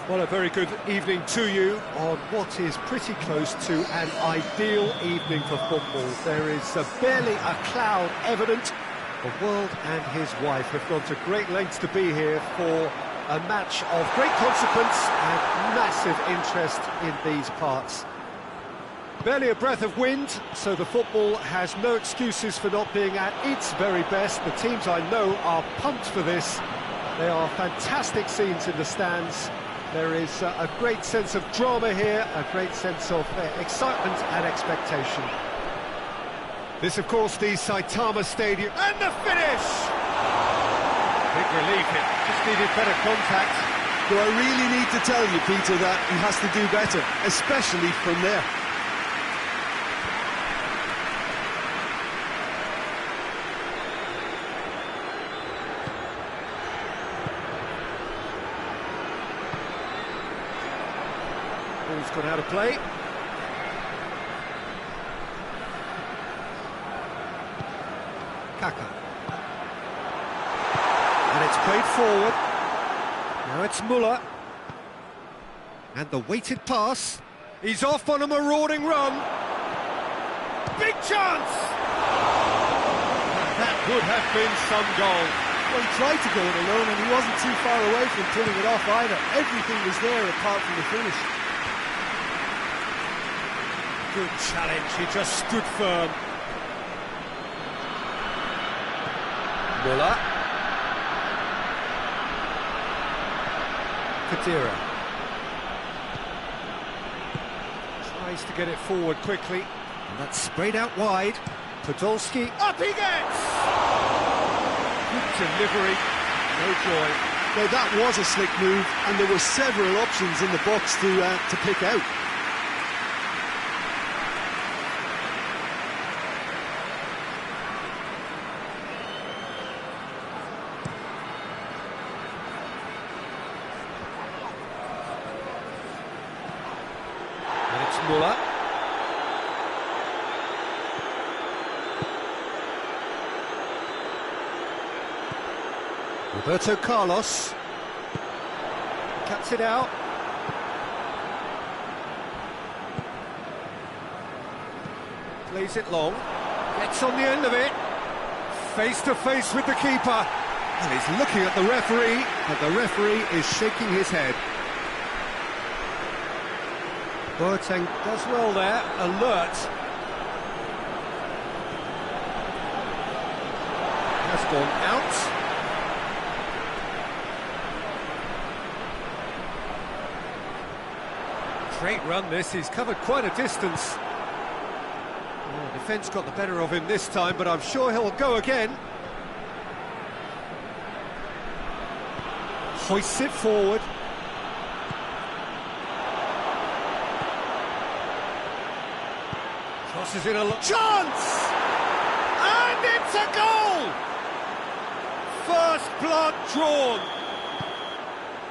Well, a very good evening to you on what is pretty close to an ideal evening for football. There is barely a cloud evident. The world and his wife have gone to great lengths to be here for a match of great consequence and massive interest in these parts. Barely a breath of wind, so the football has no excuses for not being at its very best. The teams I know are pumped for this. They are fantastic scenes in the stands. There is a great sense of drama here, a great sense of excitement and expectation. This, of course, the Saitama Stadium. And the finish! Big relief, it just needed better contact. Do I really need to tell you, Peter, that he has to do better, especially from there? Ball's gone out of play. Kaka. And it's played forward. Now it's Muller. And the weighted pass. He's off on a marauding run. Big chance! That would have been some goal. Well, he tried to go it alone and he wasn't too far away from pulling it off either. Everything was there apart from the finish. Good challenge, he just stood firm. Muller. Kadira. Tries to get it forward quickly. And that's sprayed out wide. Podolski, up he gets! Good delivery, no joy. Now that was a slick move and there were several options in the box to pick out. Muller. Roberto Carlos cuts it out. Plays it long. Gets on the end of it. Face to face with the keeper. And he's looking at the referee, but the referee is shaking his head. Boateng does well there, alert. Has gone out. Great run this, he's covered quite a distance. Oh, defence got the better of him this time, but I'm sure he'll go again. Hoists it forward. Crosses in a chance! And it's a goal! First blood drawn.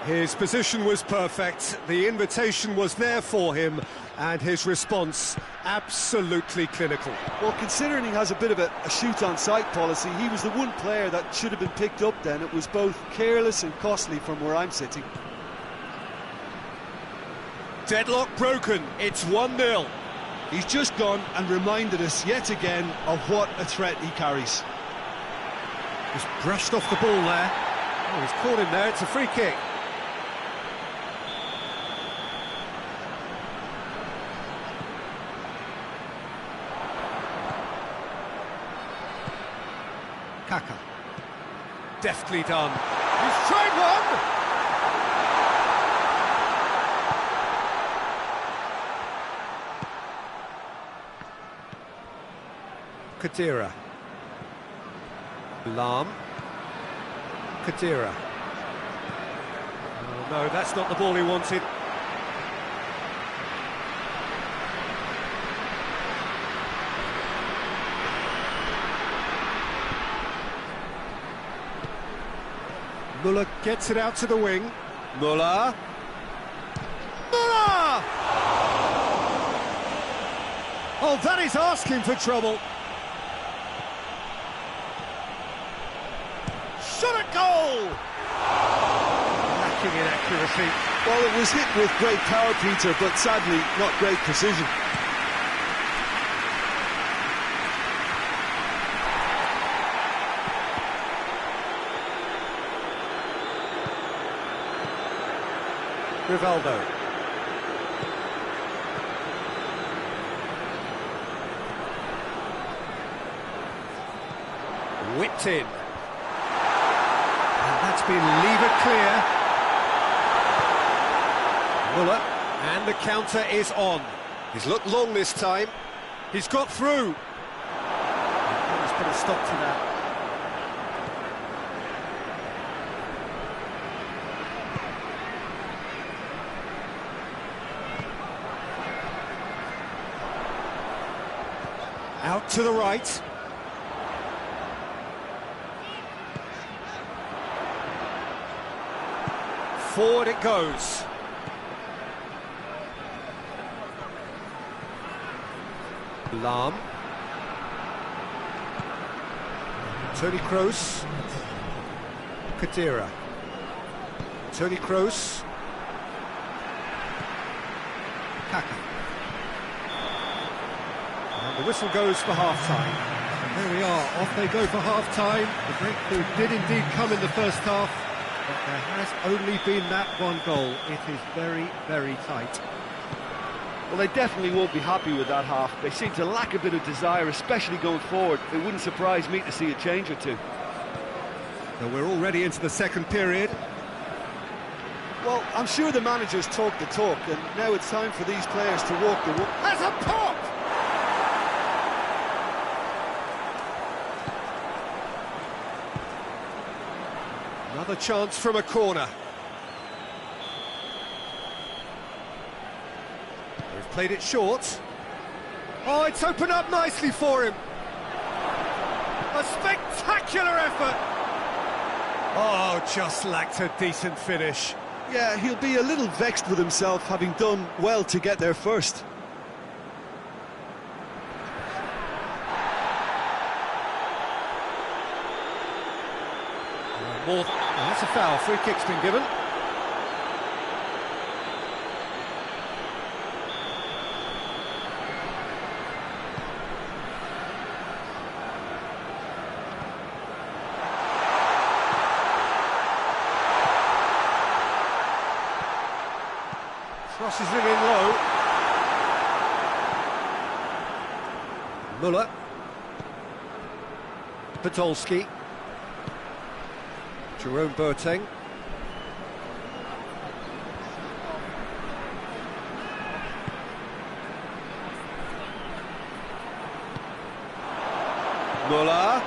His position was perfect, the invitation was there for him, and his response absolutely clinical. Well, considering he has a bit of a shoot-on-sight policy, he was the one player that should have been picked up then. It was both careless and costly from where I'm sitting. Deadlock broken, it's 1-0. He's just gone and reminded us yet again of what a threat he carries. Just brushed off the ball there. Oh, he's caught him there, it's a free kick. Kaka. Deftly done. He's tried one! Kadira. Lam. Kadira. Oh, no, that's not the ball he wanted. Muller gets it out to the wing. Muller. Muller! Oh, that is asking for trouble. Shot at goal! striking inaccuracy. Well, it was hit with great power, Peter, but sadly not great precision. Rivaldo. Whipped in. And that's been levered clear. Muller, and the counter is on. He's looked long this time. He's got through. He's put a stop to that. Out to the right. Forward it goes. Lahm. Tony Kroos. Kadira. Tony Kroos. Kaka. And the whistle goes for half-time. And there we are, off they go for half-time. The breakthrough did indeed come in the first half, but there has only been that one goal. It is very, very tight. Well, they definitely won't be happy with that half. They seem to lack a bit of desire, especially going forward. It wouldn't surprise me to see a change or two. So we're already into the second period. Well, I'm sure the managers talk the talk, and now it's time for these players to walk the walk. There's a pop! Another chance from a corner. They've played it short. Oh, it's opened up nicely for him. A spectacular effort. Oh, just lacked a decent finish. Yeah, he'll be a little vexed with himself, having done well to get there first. Oh, that's a foul. Free kick's been given. Crosses it in low. Muller. Podolski. Jerome Boateng. Muller.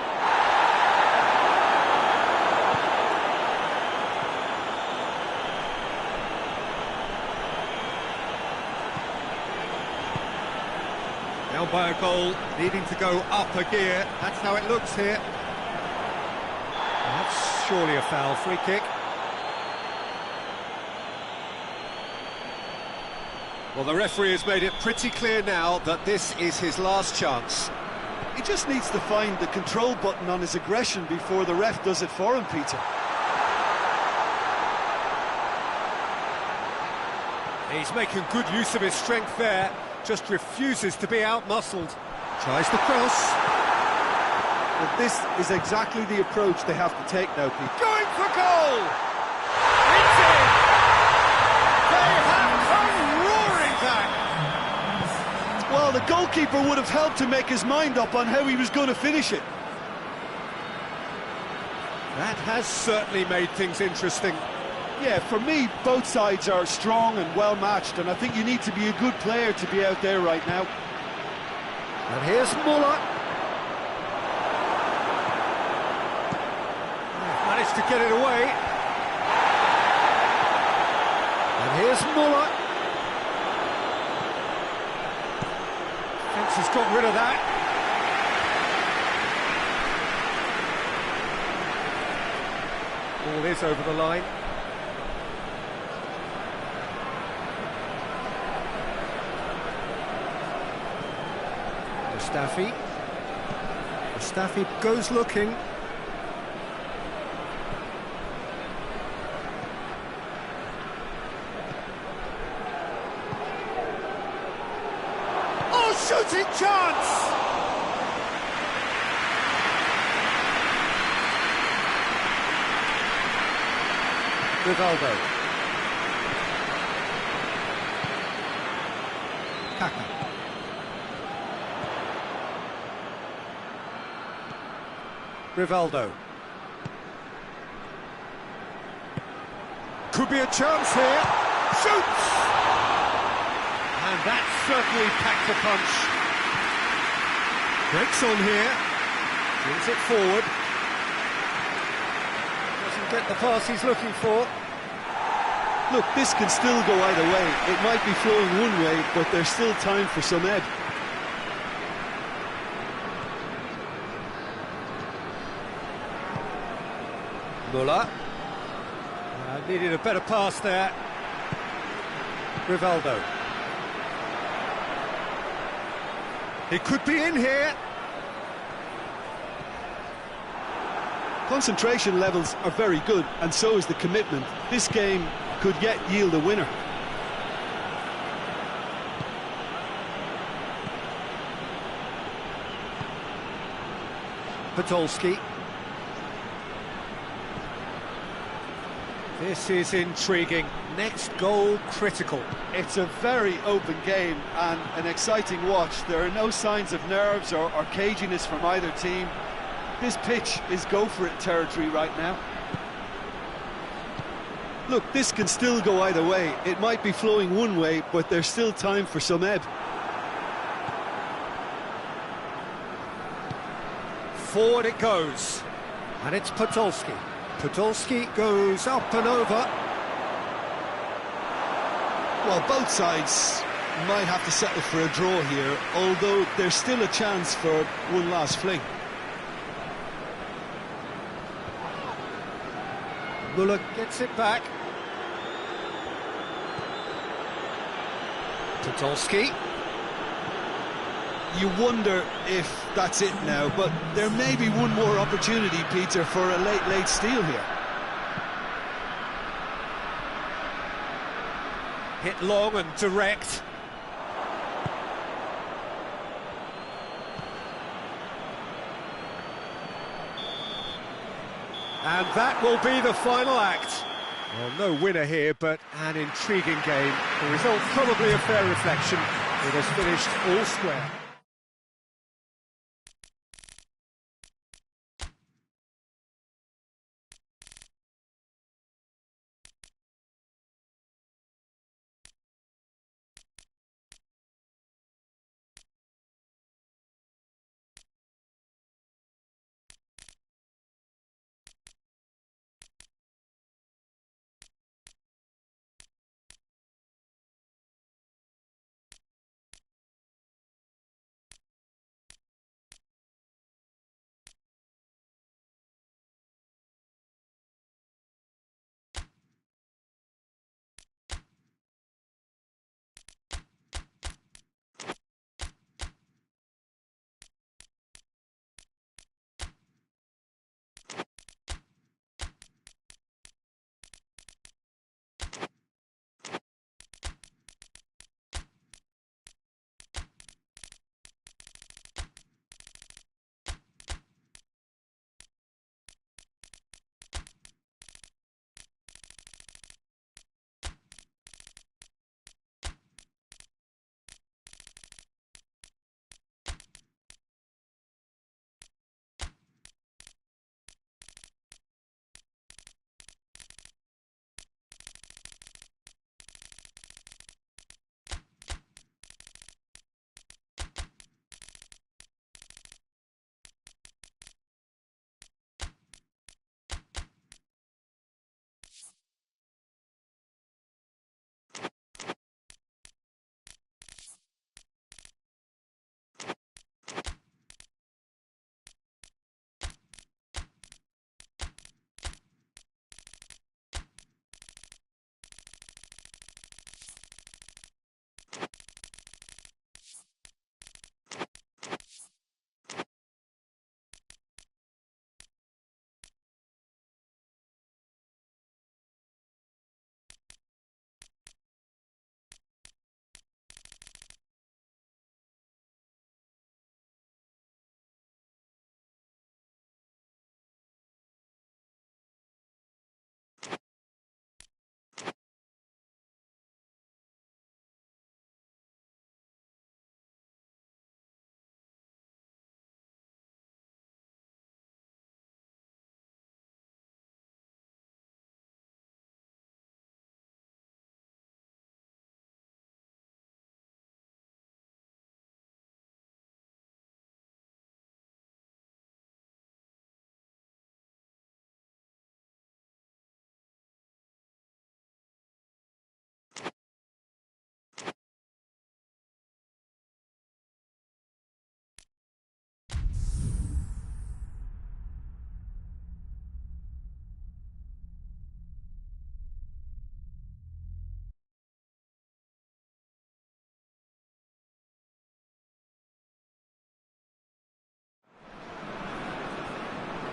Down by a goal, needing to go up a gear. That's how it looks here. That's surely a foul. Free kick. Well, the referee has made it pretty clear now that this is his last chance. He just needs to find the control button on his aggression before the ref does it for him, Peter. He's making good use of his strength there, just refuses to be out-muscled. Tries the cross. But this is exactly the approach they have to take now, Pete. Going for goal! It's in! They have come roaring back! Well, the goalkeeper would have helped to make his mind up on how he was going to finish it. That has certainly made things interesting. Yeah, for me, both sides are strong and well-matched, and I think you need to be a good player to be out there right now. And here's Muller. Managed to get it away. And here's Muller. Fence has got rid of that. Ball is over the line. Mustafi goes looking. shooting chance! Rivaldo. Kaka. Rivaldo. Could be a chance here. Shoots! And that certainly packed a punch. Breaks on here. Brings it forward. Doesn't get the pass he's looking for. Look, this can still go either way. It might be flowing one way, but there's still time for some ebb. Muller. Needed a better pass there. Rivaldo. He could be in here. Concentration levels are very good, and so is the commitment. This game could yet yield a winner. Podolski. This is intriguing. Next goal critical. It's a very open game and an exciting watch. There are no signs of nerves or caginess from either team. This pitch is go-for-it territory right now. Look, this can still go either way. It might be flowing one way, but there's still time for some ebb. Forward it goes. And it's Podolski. Podolski goes up and over. Well, both sides might have to settle for a draw here, although there's still a chance for one last fling. Muller gets it back. Podolski. You wonder if that's it now, but there may be one more opportunity, Peter, for a late steal here. Hit long and direct. And that will be the final act. Well, no winner here, but an intriguing game. The result probably a fair reflection. It has finished all square.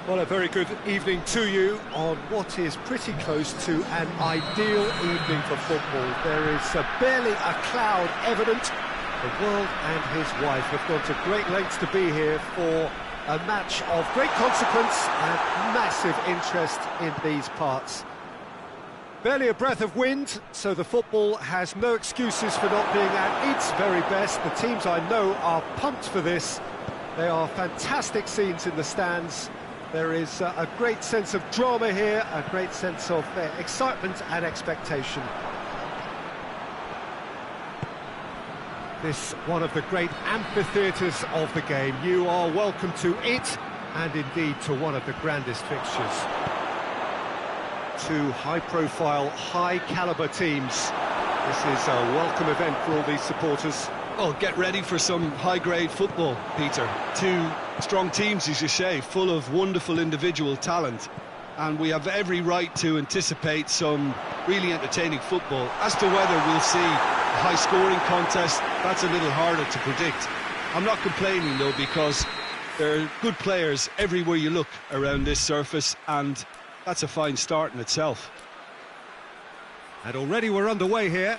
Well, a very good evening to you on what is pretty close to an ideal evening for football. There is barely a cloud evident. The world and his wife have gone to great lengths to be here for a match of great consequence and massive interest in these parts. Barely a breath of wind, so the football has no excuses for not being at its very best. The teams I know are pumped for this. They are fantastic scenes in the stands. There is a great sense of drama here, a great sense of excitement and expectation. This one of the great amphitheatres of the game. You are welcome to it, and indeed to one of the grandest fixtures. Two high-profile, high-calibre teams. This is a welcome event for all these supporters. Oh, get ready for some high-grade football, Peter. Two strong teams, as you say, full of wonderful individual talent. And we have every right to anticipate some really entertaining football. As to whether we'll see a high-scoring contest, that's a little harder to predict. I'm not complaining, though, because there are good players everywhere you look around this surface, and that's a fine start in itself. And already we're underway here.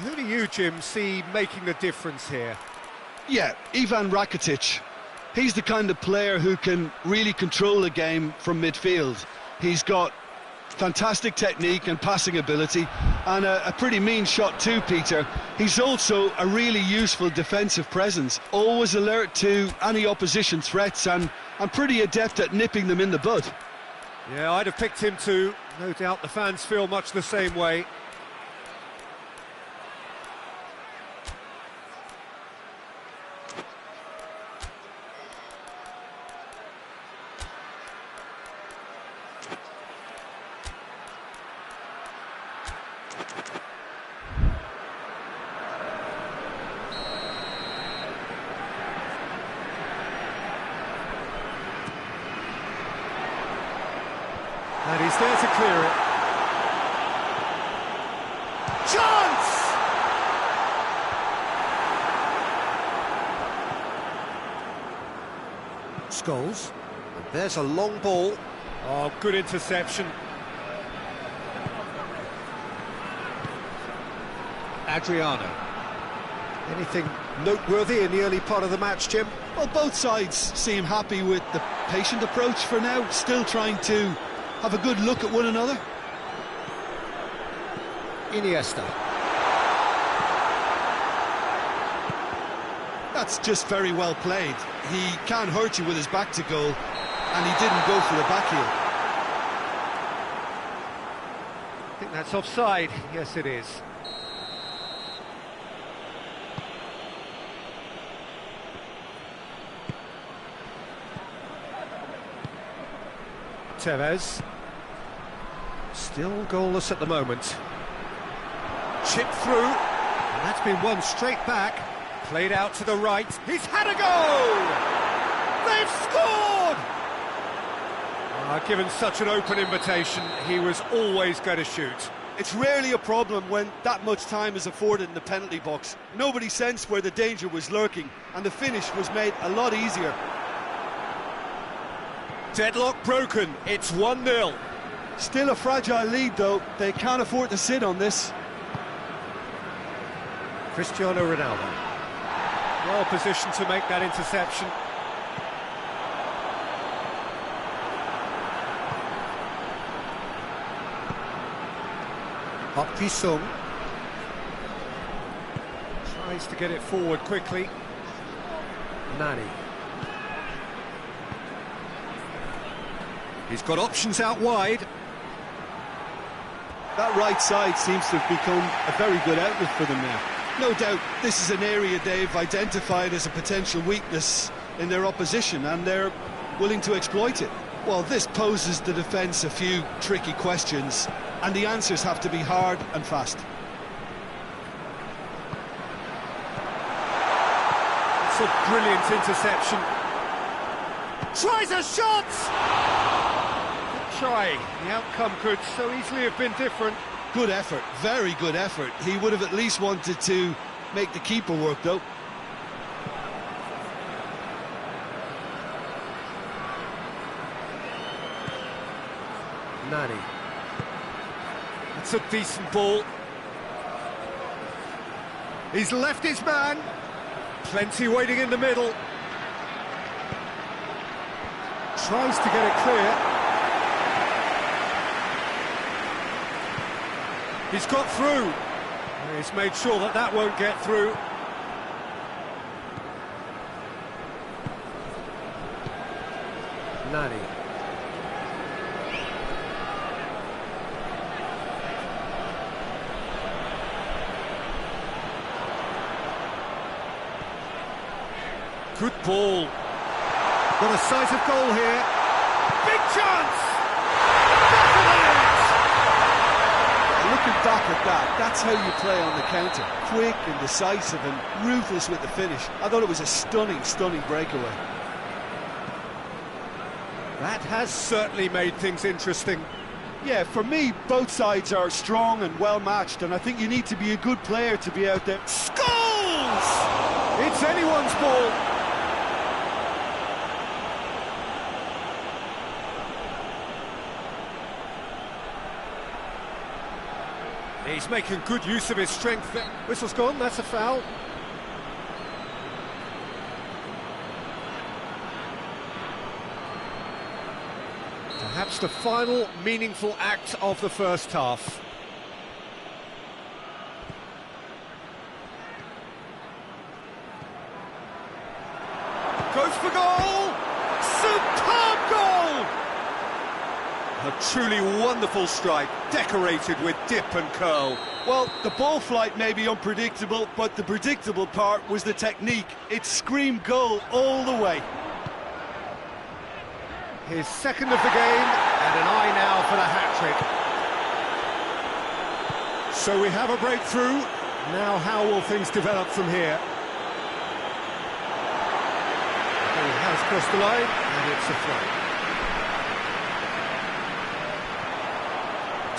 Who do you, Jim, see making the difference here? Yeah, Ivan Rakitic. He's the kind of player who can really control a game from midfield. He's got fantastic technique and passing ability, and a pretty mean shot too, Peter. He's also a really useful defensive presence, always alert to any opposition threats, and pretty adept at nipping them in the bud. Yeah, I'd have picked him too. No doubt the fans feel much the same way. And he's there to clear it. Chance! Scholes. And there's a long ball. Oh, good interception. Adriano. Anything noteworthy in the early part of the match, Jim? Well, both sides seem happy with the patient approach for now, still trying to have a good look at one another. Iniesta. That's just very well played. He can't hurt you with his back to goal, and he didn't go for the back heel. I think that's offside. Yes, it is. Tevez. Still goalless at the moment. Chip through, and that's been won straight back. Played out to the right. He's had a goal! They've scored! Given such an open invitation, he was always going to shoot. It's rarely a problem when that much time is afforded in the penalty box. Nobody sensed where the danger was lurking, and the finish was made a lot easier. Deadlock broken, it's 1-0. Still a fragile lead, though. They can't afford to sit on this. Cristiano Ronaldo. Well positioned to make that interception. Sung tries to get it forward quickly. Nani. He's got options out wide. That right side seems to have become a very good outlet for them now. No doubt this is an area they've identified as a potential weakness in their opposition, and they're willing to exploit it. Well, this poses the defence a few tricky questions, and the answers have to be hard and fast. It's a brilliant interception. Tries a shot! Good try. The outcome could so easily have been different. Good effort, very good effort. He would have at least wanted to make the keeper work, though. Nani. It's a decent ball. He's left his man. Plenty waiting in the middle. Tries to get it clear. He's got through. He's made sure that that won't get through. Nani. Good ball. Got a sight of goal here. Big chance! Looking back at that, that's how you play on the counter. Quick and decisive and ruthless with the finish. I thought it was a stunning, stunning breakaway. That has certainly made things interesting. Yeah, for me, both sides are strong and well matched, and I think you need to be a good player to be out there. Scores! It's anyone's ball. He's making good use of his strength. Whistle's gone, that's a foul. Perhaps the final meaningful act of the first half. Goes for goal! Superb goal! A truly wonderful strike, decorated with dip and curl. Well, the ball flight may be unpredictable, but the predictable part was the technique. It screamed goal all the way. His second of the game, and an eye now for the hat-trick. So we have a breakthrough. Now how will things develop from here? He has crossed the line, and it's a throw.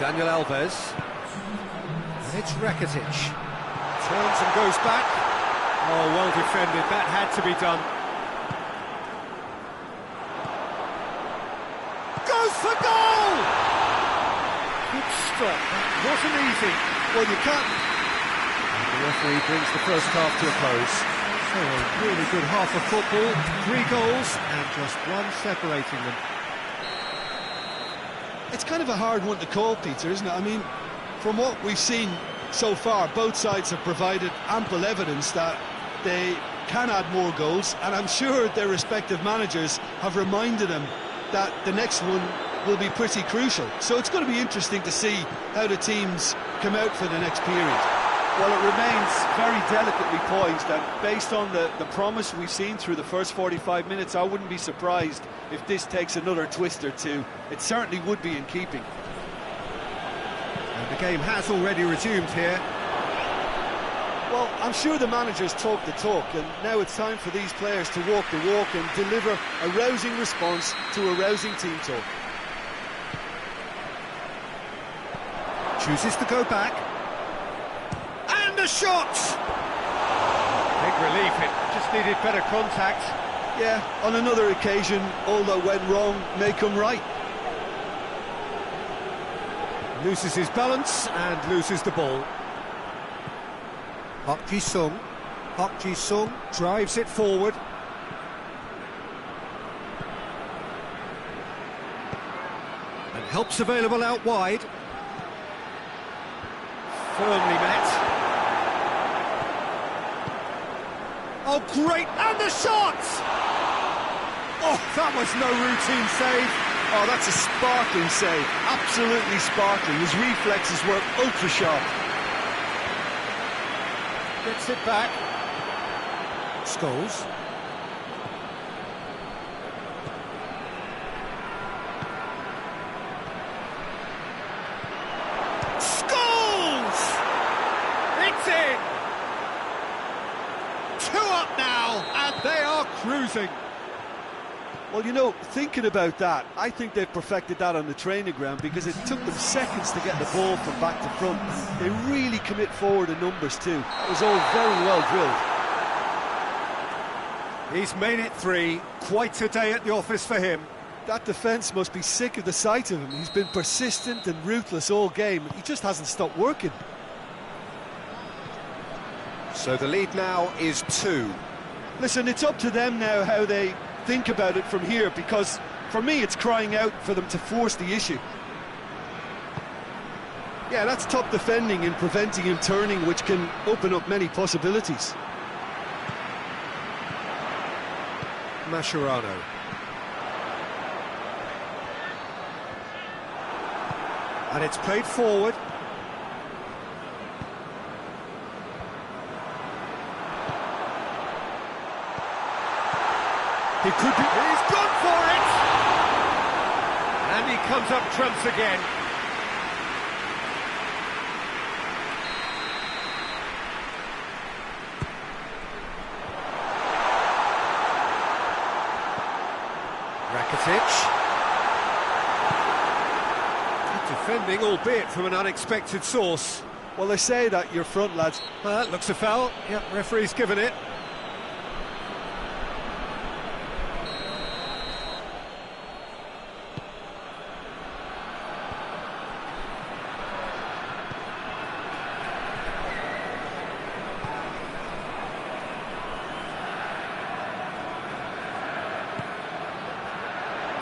Daniel Alves. And it's Rakitic. Turns and goes back. Oh, well defended. That had to be done. Goes for goal! Good stop. That wasn't easy. Well, you can't... And the referee brings the first half to a close. So a really good half of football. 3 goals and just one separating them. It's kind of a hard one to call, Peter, isn't it? I mean, from what we've seen so far, both sides have provided ample evidence that they can add more goals, and I'm sure their respective managers have reminded them that the next one will be pretty crucial. So it's going to be interesting to see how the teams come out for the next period. Well, it remains very delicately poised, and based on the promise we've seen through the first 45 minutes, I wouldn't be surprised if this takes another twist or two. It certainly would be in keeping. And the game has already resumed here. Well, I'm sure the managers talk the talk, and now it's time for these players to walk the walk and deliver a rousing response to a rousing team talk. Chooses to go back. And a shot! Big relief, it just needed better contact. Yeah, on another occasion, all that went wrong may come right. Loses his balance and loses the ball. Park Ji-sung. Park Ji-sung drives it forward. And help's available out wide. Firmly met. Oh, great! And the shot! Oh, that was no routine save. Oh, that's a sparkling save. Absolutely sparkling. His reflexes were ultra sharp. Gets it back. Scholes. Scholes! It's in! 2 up now, and they are cruising. Well, you know, thinking about that, I think they've perfected that on the training ground, because it took them seconds to get the ball from back to front. They really commit forward in numbers too. It was all very well drilled. He's made it 3. Quite a day at the office for him. That defence must be sick of the sight of him. He's been persistent and ruthless all game. He just hasn't stopped working. So the lead now is 2. Listen, it's up to them now how they think about it from here, because for me it's crying out for them to force the issue. Yeah, that's top defending and preventing him turning, which can open up many possibilities. Mascherano. And it's played forward. He could be... He's gone for it! And he comes up trumps again. Rakitic. Good defending, albeit from an unexpected source. Well, they say that your front lads... Looks a foul. Yep, referee's given it.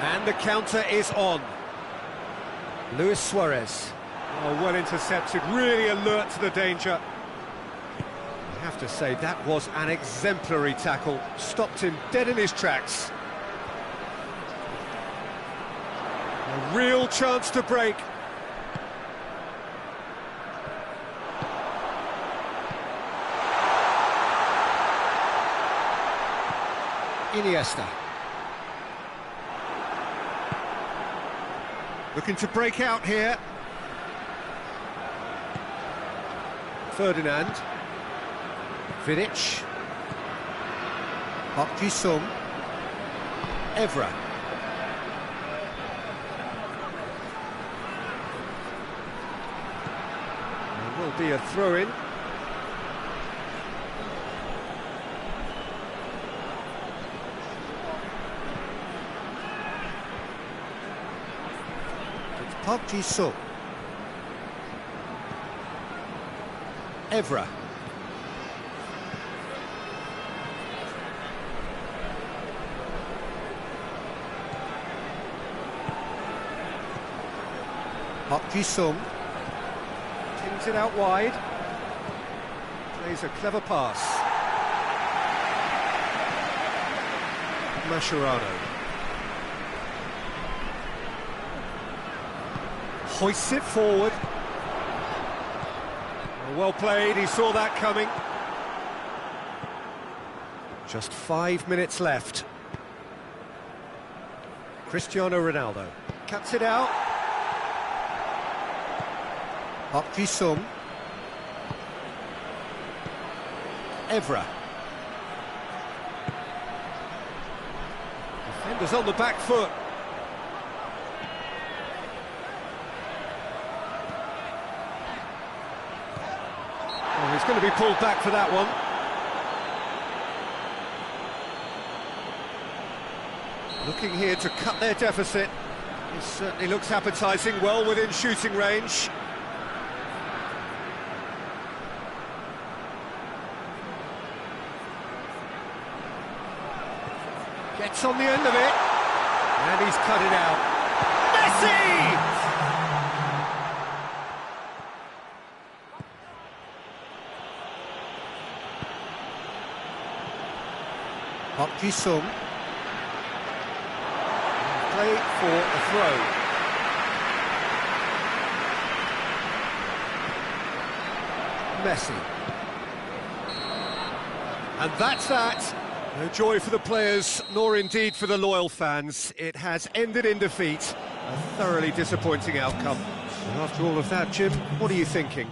And the counter is on. Luis Suarez. Oh, well intercepted, really alert to the danger. I have to say, that was an exemplary tackle. Stopped him dead in his tracks. A real chance to break. Iniesta. Looking to break out here. Ferdinand. Vidic. Park Ji-sung. Evra. There will be a throw-in. Park Ji-sung. Evra. Park Ji-sung. Tins it out wide. Plays a clever pass. Mascherano. Hoists it forward. Well played, he saw that coming. Just 5 minutes left. Cristiano Ronaldo cuts it out. Park Ji-sung. Evra. Defenders on the back foot. He's going to be pulled back for that one. Looking here to cut their deficit. It certainly looks appetising, well within shooting range. Gets on the end of it. And he's cut it out. Messi! Park Ji-sung. Play for a throw. Messi. And that's that. No joy for the players, nor indeed for the loyal fans. It has ended in defeat. A thoroughly disappointing outcome. And after all of that, Jim, what are you thinking?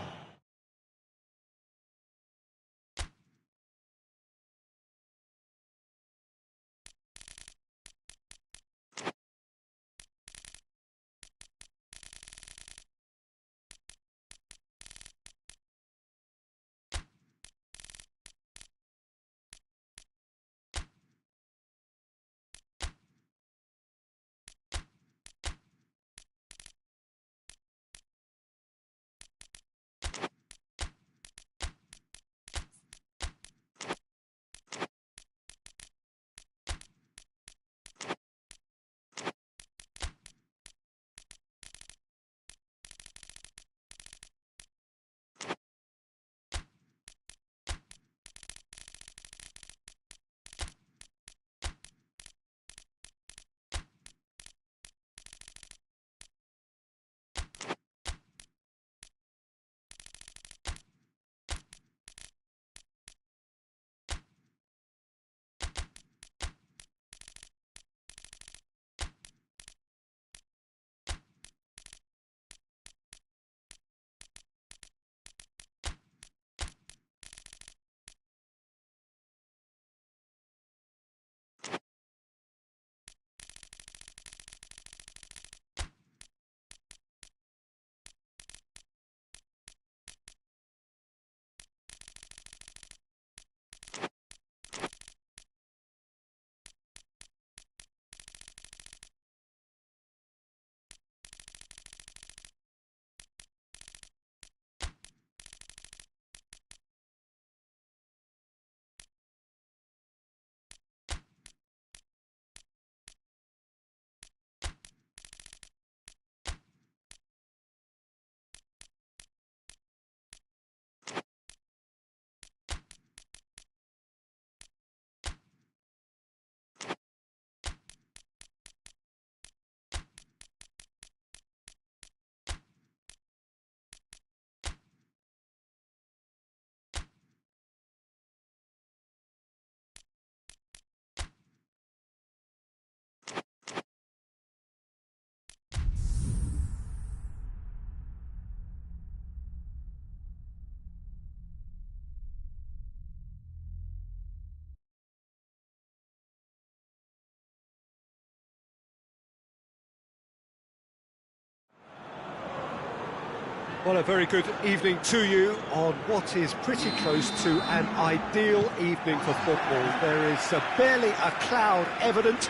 Well, a very good evening to you on what is pretty close to an ideal evening for football. There is barely a cloud evident.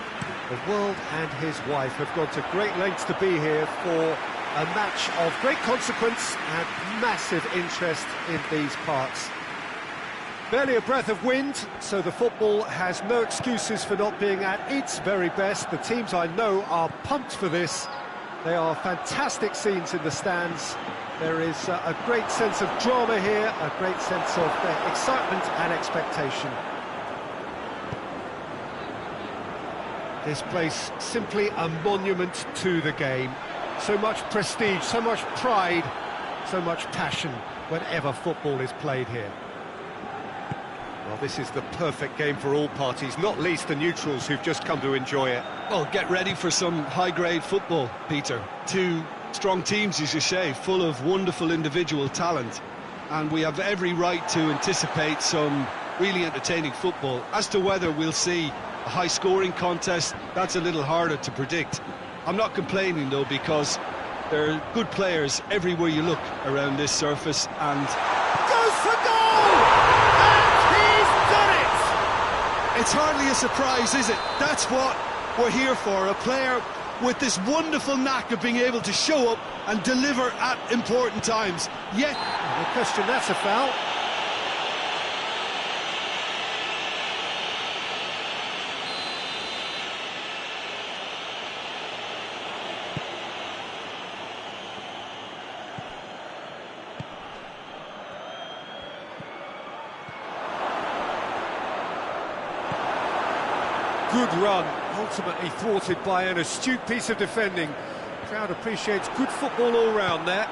The world and his wife have gone to great lengths to be here for a match of great consequence and massive interest in these parts. Barely a breath of wind, so the football has no excuses for not being at its very best. The teams I know are pumped for this. They are fantastic scenes in the stands. There is a great sense of drama here, a great sense of excitement and expectation. This place simply a monument to the game. So much prestige, so much pride, so much passion whenever football is played here. Well, this is the perfect game for all parties, not least the neutrals who've just come to enjoy it. Well, get ready for some high-grade football, Peter. Two strong teams, as you say, full of wonderful individual talent. And we have every right to anticipate some really entertaining football. As to whether we'll see a high-scoring contest, that's a little harder to predict. I'm not complaining, though, because there are good players everywhere you look around this surface, and... Goes for goal! It's hardly a surprise, is it? That's what we're here for, a player with this wonderful knack of being able to show up and deliver at important times. Yet... No question, that's a foul. Good run, ultimately thwarted by an astute piece of defending. Crowd appreciates good football all round there.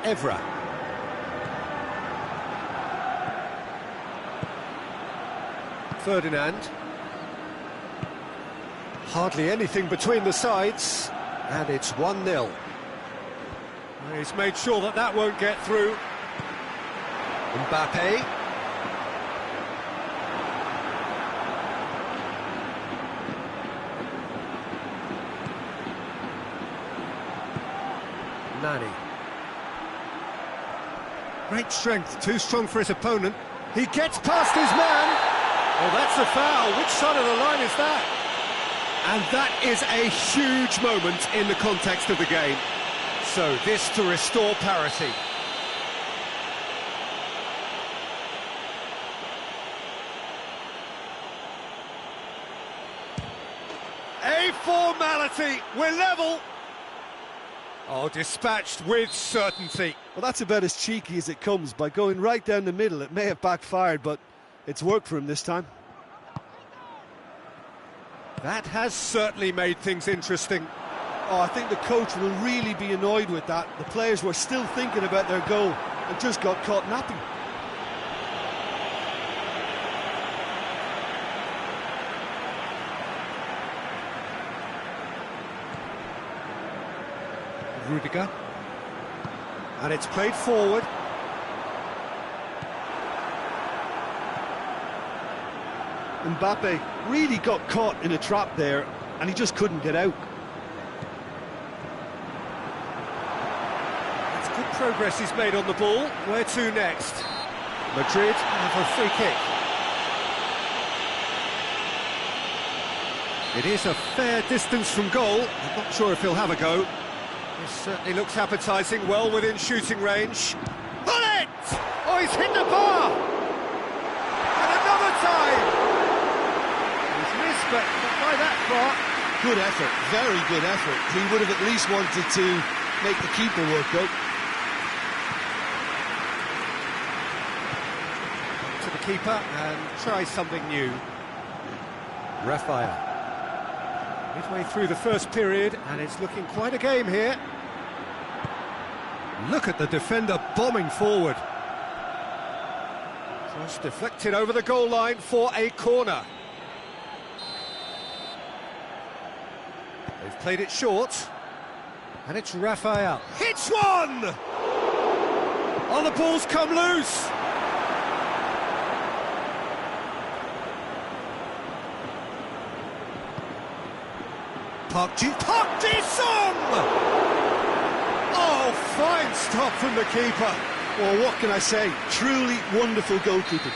Evra. Ferdinand. Hardly anything between the sides, and it's 1-0. He's made sure that that won't get through. Mbappe. Nani. Great strength, too strong for his opponent. He gets past his man. Oh, that's a foul. Which side of the line is that? And that is a huge moment in the context of the game. So this to restore parity. A formality, we're level. Oh, dispatched with certainty. Well, that's about as cheeky as it comes. By going right down the middle, it may have backfired, but it's worked for him this time. That has certainly made things interesting. Oh, I think the coach will really be annoyed with that. The players were still thinking about their goal and just got caught napping. Rudiger, and it's played forward. Mbappe really got caught in a trap there, and he just couldn't get out. It's good progress he's made on the ball. Where to next? Madrid have a free kick. It is a fair distance from goal. I'm not sure if he'll have a go. This certainly looks appetising, well within shooting range. Bullet! Oh, he's hit the bar! And another time! He's missed, but not by that far. Good effort, very good effort. He would have at least wanted to make the keeper work out. To the keeper and try something new. Raphael. Midway through the first period, and it's looking quite a game here. Look at the defender bombing forward. Cross deflected over the goal line for a corner. They've played it short, and it's Raphael. Hits one! Oh, the ball's come loose! Park Ji-sung! Oh, fine stop from the keeper. Well, what can I say? Truly wonderful goalkeeping.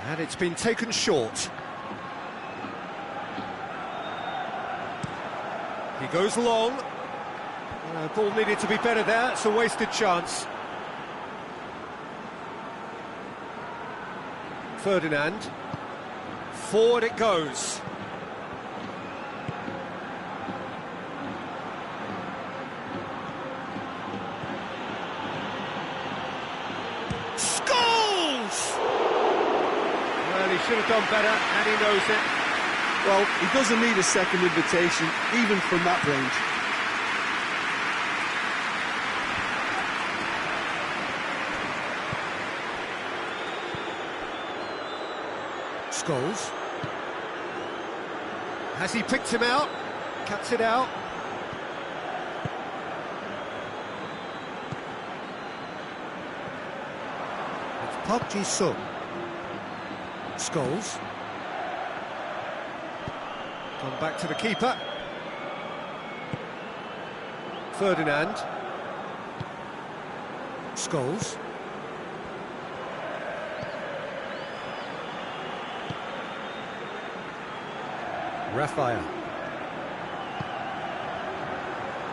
And it's been taken short. He goes long. Ball needed to be better there. It's a wasted chance. Ferdinand. Forward it goes. Scores! Well, he should have done better, and he knows it. Well, he doesn't need a second invitation, even from that range. Scholes. Has he picked him out? Cuts it out. It's Park Ji-sung. Scholes. Gone back to the keeper. Ferdinand. Scholes. Raphael.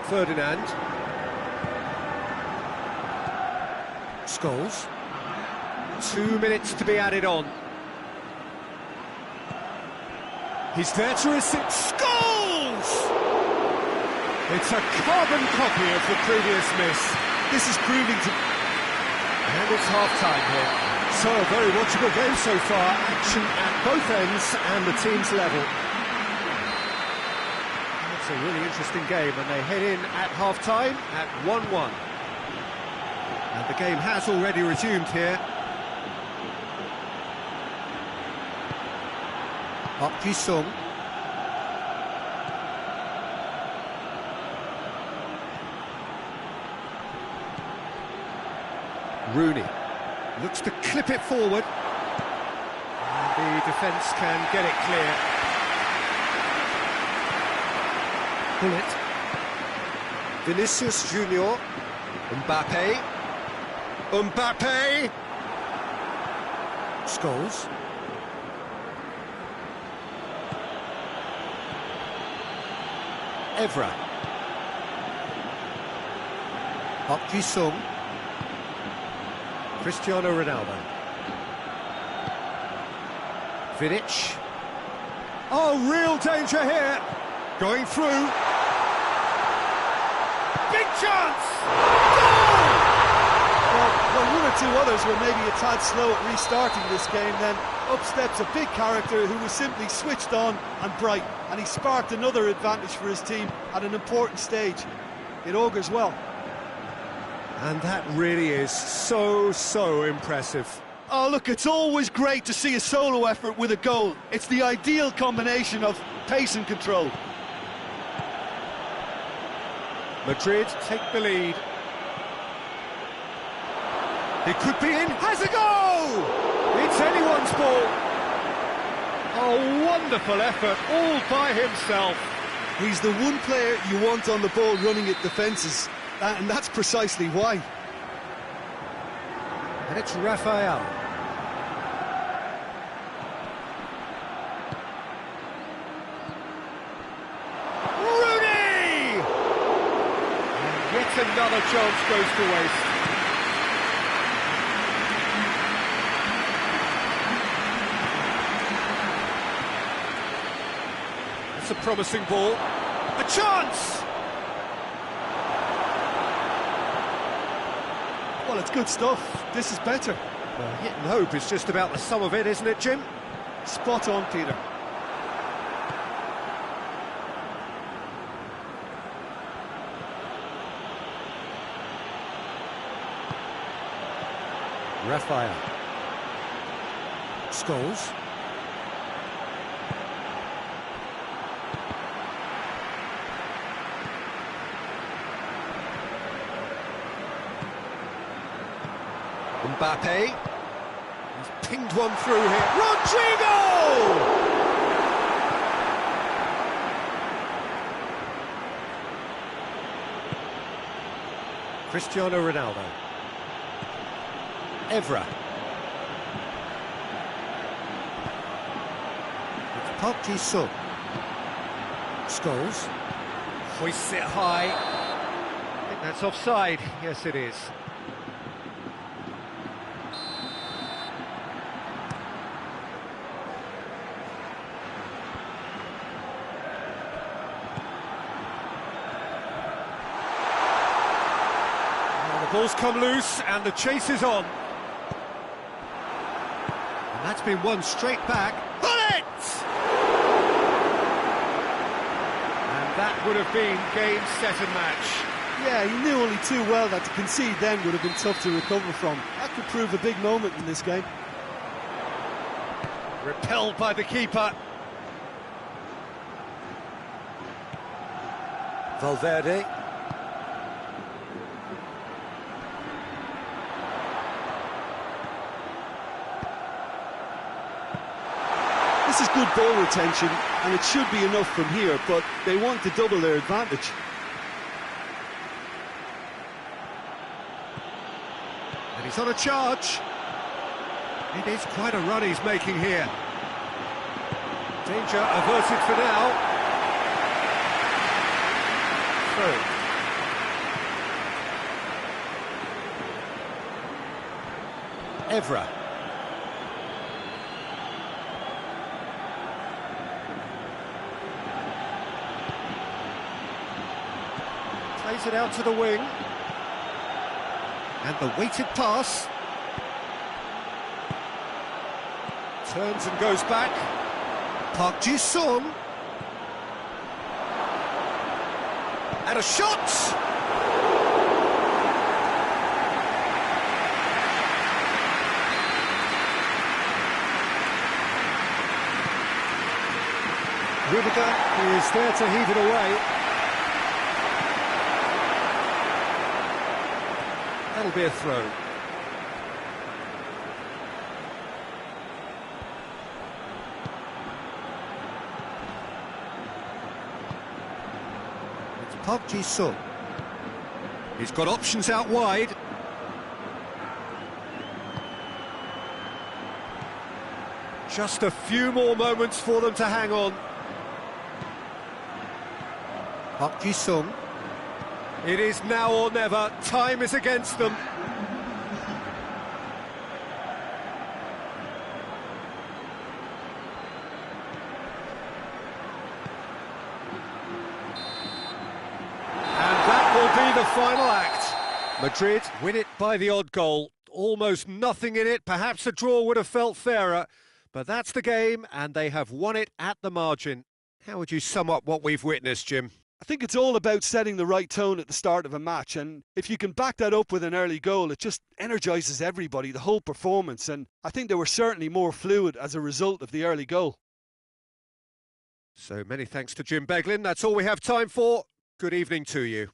Ferdinand. Scholes. 2 minutes to be added on. He's there to receive. Scholes! It's a carbon copy of the previous miss. This is proving to... And it's half-time here. So, a very watchable game so far. Action at both ends and the team's level. It's a really interesting game, and they head in at half-time at 1-1. And the game has already resumed here. Park Ji-sung. Rooney looks to clip it forward. And the defence can get it clear. Bullet. Vinicius Junior. Mbappe. Mbappe! Scholes. Evra. Park Ji-sung. Cristiano Ronaldo. Vidic. Oh, real danger here. Going through. Big chance! Goal! Well, one or two others were maybe a tad slow at restarting this game, then up steps a big character who was simply switched on and bright, and he sparked another advantage for his team at an important stage. It augurs well. And that really is so impressive. Oh, look, it's always great to see a solo effort with a goal. It's the ideal combination of pace and control. Madrid take the lead. It could be in. Has a go! It's anyone's ball. A wonderful effort, all by himself. He's the one player you want on the ball running at defences, and that's precisely why. And it's Raphael. Rooney! And yet another chance goes to waste. It's a promising ball. A chance! Well, it's good stuff. This is better. Well, hit and hope is just about the sum of it, isn't it, Jim? Spot on, Peter. Raphael. Scholes. Mbappe. He's pinged one through here. Rodrigo! Cristiano Ronaldo. Evra. It's Park Ji-sung. Scholes. Hoists it high. I think that's offside. Yes, it is. The ball's come loose and the chase is on. And that's been won straight back. Bullet! And that would have been game, set and match. Yeah, he knew only too well that to concede then would have been tough to recover from. That could prove a big moment in this game. Repelled by the keeper. Valverde. This is good ball retention, and it should be enough from here, but they want to double their advantage. And he's on a charge. It is quite a run he's making here. Danger averted for now. Through. Evra. Plays it out to the wing. And the weighted pass. Turns and goes back. Park Ji-sung. And a shot! Rudiger is there to heave it away. That'll be a throw. It's Park Ji-sung. He's got options out wide. Just a few more moments for them to hang on. Park Ji-sung. It is now or never. Time is against them. And that will be the final act. Madrid win it by the odd goal. Almost nothing in it. Perhaps a draw would have felt fairer. But that's the game, and they have won it at the margin. How would you sum up what we've witnessed, Jim? I think it's all about setting the right tone at the start of a match, and if you can back that up with an early goal, it just energises everybody, the whole performance, and I think they were certainly more fluid as a result of the early goal. So many thanks to Jim Beglin. That's all we have time for. Good evening to you.